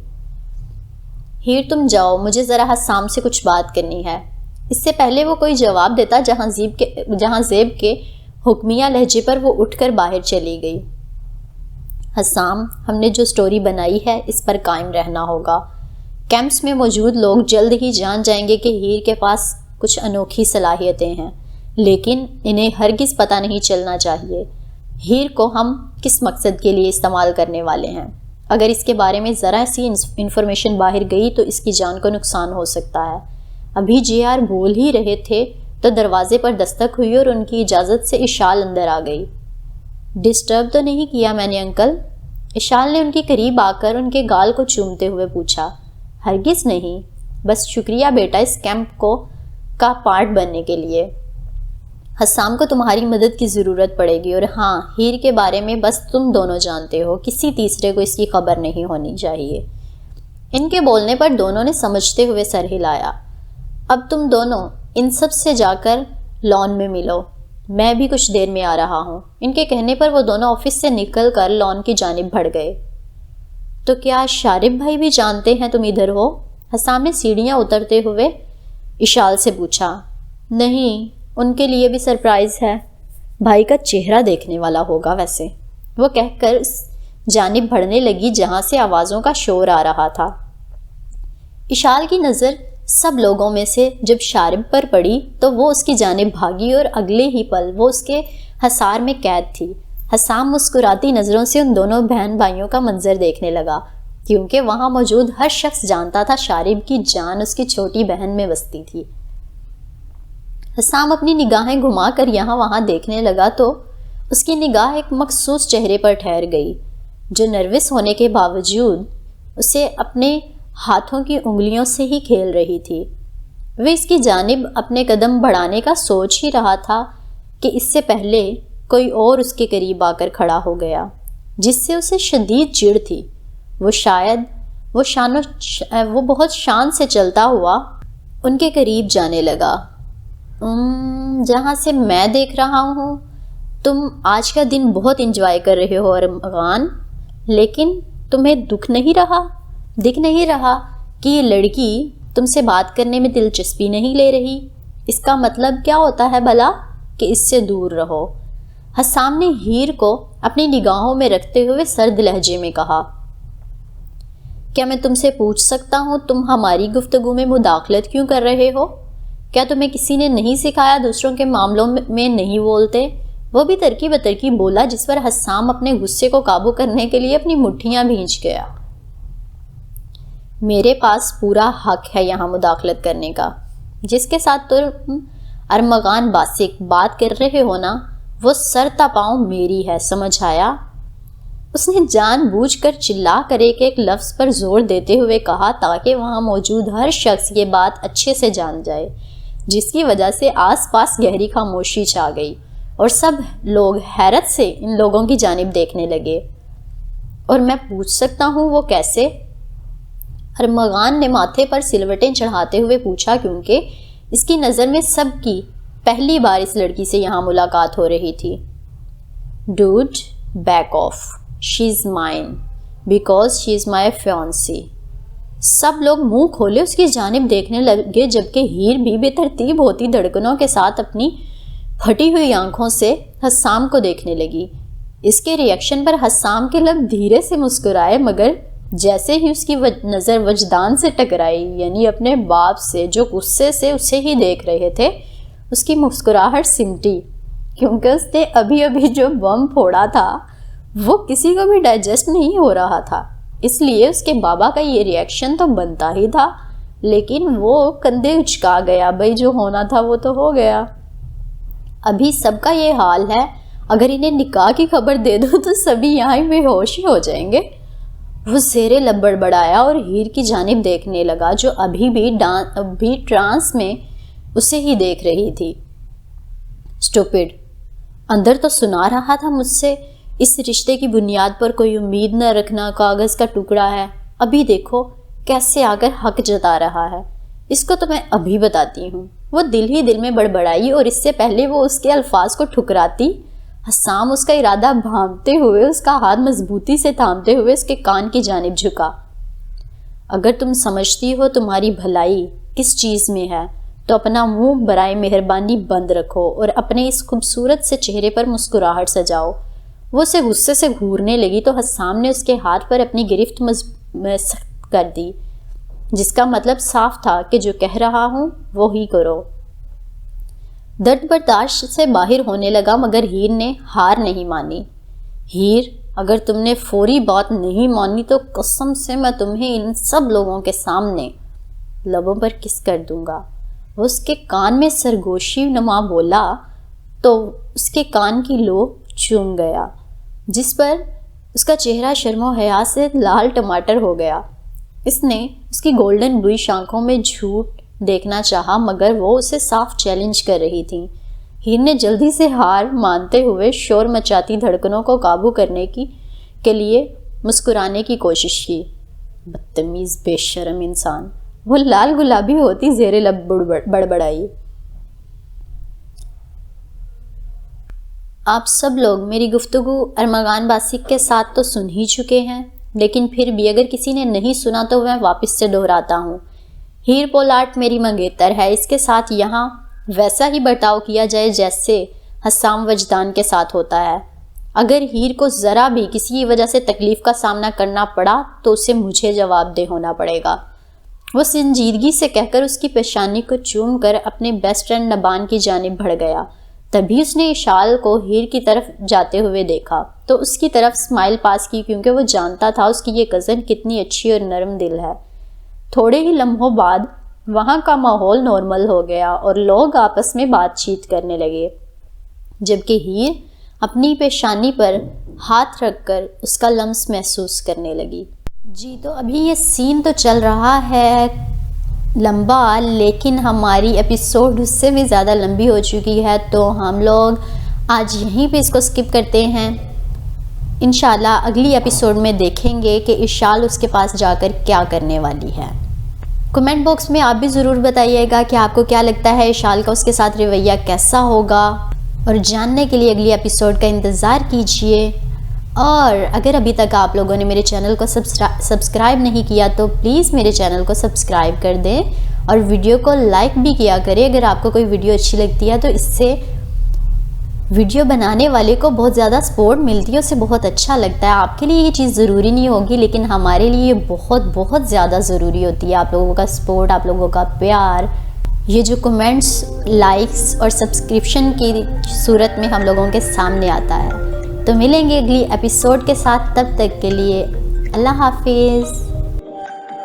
ہیر تم جاؤ، مجھے ذرا حسام سے کچھ بات کرنی ہے۔ اس سے پہلے وہ کوئی جواب دیتا جہاں زیب کے حکمیہ لہجے پر وہ اٹھ کر باہر چلی گئی۔ حسام، ہم نے جو سٹوری بنائی ہے اس پر قائم رہنا ہوگا۔ کیمپس میں موجود لوگ جلد ہی جان جائیں گے کہ ہیر کے پاس کچھ انوکھی صلاحیتیں ہیں، لیکن انہیں ہرگز پتہ نہیں چلنا چاہیے ہیر کو ہم کس مقصد کے لیے استعمال کرنے والے ہیں۔ اگر اس کے بارے میں ذرا سی انفارمیشن باہر گئی تو اس کی جان کو نقصان ہو سکتا ہے۔ ابھی جے آر بول ہی رہے تھے تو دروازے پر دستک ہوئی اور ان کی اجازت سے اشال اندر آ گئی۔ ڈسٹرب تو نہیں کیا میں نے انکل؟ اشال نے ان کے قریب آ کر ان کے گال کو چومتے ہوئے پوچھا۔ ہرگز نہیں، بس شکریہ بیٹا اس کیمپ کا پارٹ بننے کے لیے۔ حسام کو تمہاری مدد کی ضرورت پڑے گی، اور ہاں، ہیر کے بارے میں بس تم دونوں جانتے ہو، کسی تیسرے کو اس کی خبر نہیں ہونی چاہیے۔ ان کے بولنے پر دونوں نے سمجھتے ہوئے سر ہلایا۔ اب تم دونوں ان سب سے جا کر لان میں ملو، میں بھی کچھ دیر میں آ رہا ہوں۔ ان کے کہنے پر وہ دونوں آفس سے نکل کر لان کی جانب بڑھ گئے۔ تو کیا شارب بھائی بھی جانتے ہیں تم ادھر ہو؟ حسام نے سیڑھیاں اترتے ہوئے اشال سے پوچھا۔ نہیں، ان کے لیے بھی سرپرائز ہے، بھائی کا چہرہ دیکھنے والا ہوگا ویسے، وہ کہہ کر اس جانب بڑھنے لگی جہاں سے آوازوں کا شور آ رہا تھا۔ اشال کی نظر سب لوگوں میں سے جب شارب پر پڑی تو وہ اس کی جانب بھاگی اور اگلے ہی پل وہ اس کے حصار میں قید تھی۔ حسام مسکراتی نظروں سے ان دونوں بہن بھائیوں کا منظر دیکھنے لگا، کیونکہ وہاں موجود ہر شخص جانتا تھا شارب کی جان اس کی چھوٹی بہن میں بستی تھی۔ حسام اپنی نگاہیں گھما کر یہاں وہاں دیکھنے لگا تو اس کی نگاہ ایک مخصوص چہرے پر ٹھہر گئی، جو نروس ہونے کے باوجود اسے اپنے ہاتھوں کی انگلیوں سے ہی کھیل رہی تھی۔ وہ اس کی جانب اپنے قدم بڑھانے کا سوچ ہی رہا تھا کہ اس سے پہلے کوئی اور اس کے قریب آ کر کھڑا ہو گیا، جس سے اسے شدید چڑ تھی۔ وہ بہت شان سے چلتا ہوا ان کے قریب جانے لگا۔ جہاں سے میں دیکھ رہا ہوں تم آج کا دن بہت انجوائے کر رہے ہو ارمغان، لیکن تمہیں دکھ نہیں رہا کہ یہ لڑکی تم سے بات کرنے میں دلچسپی نہیں لے رہی؟ اس کا مطلب کیا ہوتا ہے بھلا؟ کہ اس سے دور رہو۔ حسام نے ہیر کو اپنی نگاہوں میں رکھتے ہوئے سرد لہجے میں کہا۔ کیا میں تم سے پوچھ سکتا ہوں تم ہماری گفتگو میں مداخلت کیوں کر رہے ہو؟ کیا تمہیں کسی نے نہیں سکھایا دوسروں کے معاملوں میں نہیں بولتے؟ وہ بھی ترکیب بترکیب بولا، جس پر حسام اپنے غصے کو قابو کرنے کے لیے اپنی مٹھیاں بھینچ گیا۔ میرے پاس پورا حق ہے یہاں مداخلت کرنے کا۔ جس کے ساتھ تم ارمغان باسق بات کر رہے ہو نا، وہ سر تا پاؤں میری ہے، سمجھ آیا؟ اس نے جان بوجھ کر چلا کر ایک لفظ پر زور دیتے ہوئے کہا تاکہ وہاں موجود ہر شخص یہ بات اچھے سے جان جائے، جس کی وجہ سے آس پاس گہری خاموشی چھا گئی اور سب لوگ حیرت سے ان لوگوں کی جانب دیکھنے لگے۔ اور میں پوچھ سکتا ہوں وہ کیسے؟ ارمغان نے ماتھے پر سلوٹیں چڑھاتے ہوئے پوچھا، کیونکہ اس کی نظر میں سب کی پہلی بار اس لڑکی سے یہاں ملاقات ہو رہی تھی۔ Dude, back off, she is mine because she is my fiancee. سب لوگ منہ کھولے اس کی جانب دیکھنے لگے، جبکہ ہیر بھی بے ترتیب ہوتی دھڑکنوں کے ساتھ اپنی پھٹی ہوئی آنکھوں سے حسام کو دیکھنے لگی۔ اس کے ریئیکشن پر حسام کے لب دھیرے سے مسکرائے، مگر جیسے ہی اس کی نظر وجدان سے ٹکرائی، یعنی اپنے باپ سے جو غصے سے اسے ہی دیکھ رہے تھے، اس کی مسکراہٹ سمٹی، کیونکہ اس نے ابھی جو بم پھوڑا تھا وہ کسی کو بھی ڈائجسٹ نہیں ہو رہا تھا۔ اس لیے اس کے بابا کا یہ ریئیکشن تو بنتا ہی تھا، لیکن وہ کندھے اچکا گیا۔ بھائی جو ہونا تھا وہ تو ہو گیا۔ ابھی سب کا یہ حال ہے، اگر انہیں نکاح کی خبر دے دو تو سبھی یہاں بے ہوش ہی ہو جائیں گے۔ وہ زیر لب بڑبڑایا اور ہیر کی جانب دیکھنے لگا، جو ابھی بھی ٹرانس میں اسے ہی دیکھ رہی تھی۔ اسٹوپڈ، اندر تو سنا رہا تھا مجھ سے اس رشتے کی بنیاد پر کوئی امید نہ رکھنا کاغذ کا ٹکڑا ہے، ابھی دیکھو کیسے آ کر حق جتا رہا ہے۔ اس کو تو میں ابھی بتاتی ہوں۔ وہ دل ہی دل میں بڑبڑائی اور اس سے پہلے وہ اس کے الفاظ کو ٹھکراتی، حسام اس کا ارادہ بھانپتے ہوئے اس کا ہاتھ مضبوطی سے تھامتے ہوئے اس کے کان کی جانب جھکا۔ اگر تم سمجھتی ہو تمہاری بھلائی کس چیز میں ہے تو اپنا منہ برائے مہربانی بند رکھو اور اپنے اس خوبصورت سے چہرے پر مسکراہٹ سجاؤ۔ وہ اسے غصے سے گھورنے لگی تو حسام نے اس کے ہاتھ پر اپنی گرفت سخت کر دی، جس کا مطلب صاف تھا کہ جو کہہ رہا ہوں وہی کرو۔ درد برداشت سے باہر ہونے لگا مگر ہیر نے ہار نہیں مانی۔ ہیر، اگر تم نے فوری بات نہیں مانی تو قسم سے میں تمہیں ان سب لوگوں کے سامنے لبوں پر کس کر دوں گا۔ وہ اس کے کان میں سرگوشی نما بولا تو اس کے کان کی لو چوم گیا، جس پر اس کا چہرہ شرم و حیا سے لال ٹماٹر ہو گیا۔ اس نے اس کی گولڈن بلوئش آنکھوں میں جھوٹ دیکھنا چاہا مگر وہ اسے صاف چیلنج کر رہی تھی۔ ہیر نے جلدی سے ہار مانتے ہوئے شور مچاتی دھڑکنوں کو قابو کرنے کے لیے مسکرانے کی کوشش کی۔ بدتمیز بے شرم انسان، وہ لال گلابی ہوتی زیر لب بڑبڑائی۔ آپ سب لوگ میری گفتگو ارمغان باسق کے ساتھ تو سن ہی چکے ہیں، لیکن پھر بھی اگر کسی نے نہیں سنا تو میں واپس سے دہراتا ہوں۔ ہیر پولاٹ میری منگیتر ہے، اس کے ساتھ یہاں ویسا ہی برتاؤ کیا جائے جیسے حسام وجدان کے ساتھ ہوتا ہے۔ اگر ہیر کو ذرا بھی کسی وجہ سے تکلیف کا سامنا کرنا پڑا تو اسے مجھے جواب دہ ہونا پڑے گا۔ وہ سنجیدگی سے کہہ کر اس کی پیشانی کو چوم کر اپنے بیسٹ فرینڈ نبان کی جانب بڑھ گیا۔ تبھی اس نے اشال کو ہیر کی طرف جاتے ہوئے دیکھا تو اس کی طرف اسمائل پاس کی، کیونکہ وہ جانتا تھا اس کی یہ کزن کتنی اچھی اور نرم دل ہے۔ تھوڑے ہی لمحوں بعد وہاں کا ماحول نارمل ہو گیا اور لوگ آپس میں بات چیت کرنے لگے، جبکہ ہیر اپنی پیشانی پر ہاتھ رکھ کر اس کا لمس محسوس کرنے لگی۔ جی تو ابھی یہ سین تو چل رہا ہے لمبا، لیکن ہماری ایپیسوڈ اس سے بھی زیادہ لمبی ہو چکی ہے، تو ہم لوگ آج یہیں پہ اس کو سکپ کرتے ہیں۔ انشاءاللہ اگلی ایپیسوڈ میں دیکھیں گے کہ اشال اس کے پاس جا کر کیا کرنے والی ہے۔ کمنٹ باکس میں آپ بھی ضرور بتائیے گا کہ آپ کو کیا لگتا ہے اشال کا اس کے ساتھ رویہ کیسا ہوگا، اور جاننے کے لیے اگلی ایپیسوڈ کا انتظار کیجیے۔ اور اگر ابھی تک آپ لوگوں نے میرے چینل کو سبسکرائب نہیں کیا تو پلیز میرے چینل کو سبسکرائب کر دیں اور ویڈیو کو لائک بھی کیا کریں۔ اگر آپ کو کوئی ویڈیو اچھی لگتی ہے تو اس سے ویڈیو بنانے والے کو بہت زیادہ سپورٹ ملتی ہے، اسے بہت اچھا لگتا ہے۔ آپ کے لیے یہ چیز ضروری نہیں ہوگی لیکن ہمارے لیے یہ بہت بہت زیادہ ضروری ہوتی ہے۔ آپ لوگوں کا سپورٹ، آپ لوگوں کا پیار، یہ جو کمنٹس، لائکس اور سبسکرپشن کی صورت میں ہم لوگوں کے سامنے آتا ہے۔ تو ملیں گے اگلی ایپیسوڈ کے ساتھ، تب تک کے لیے اللہ حافظ۔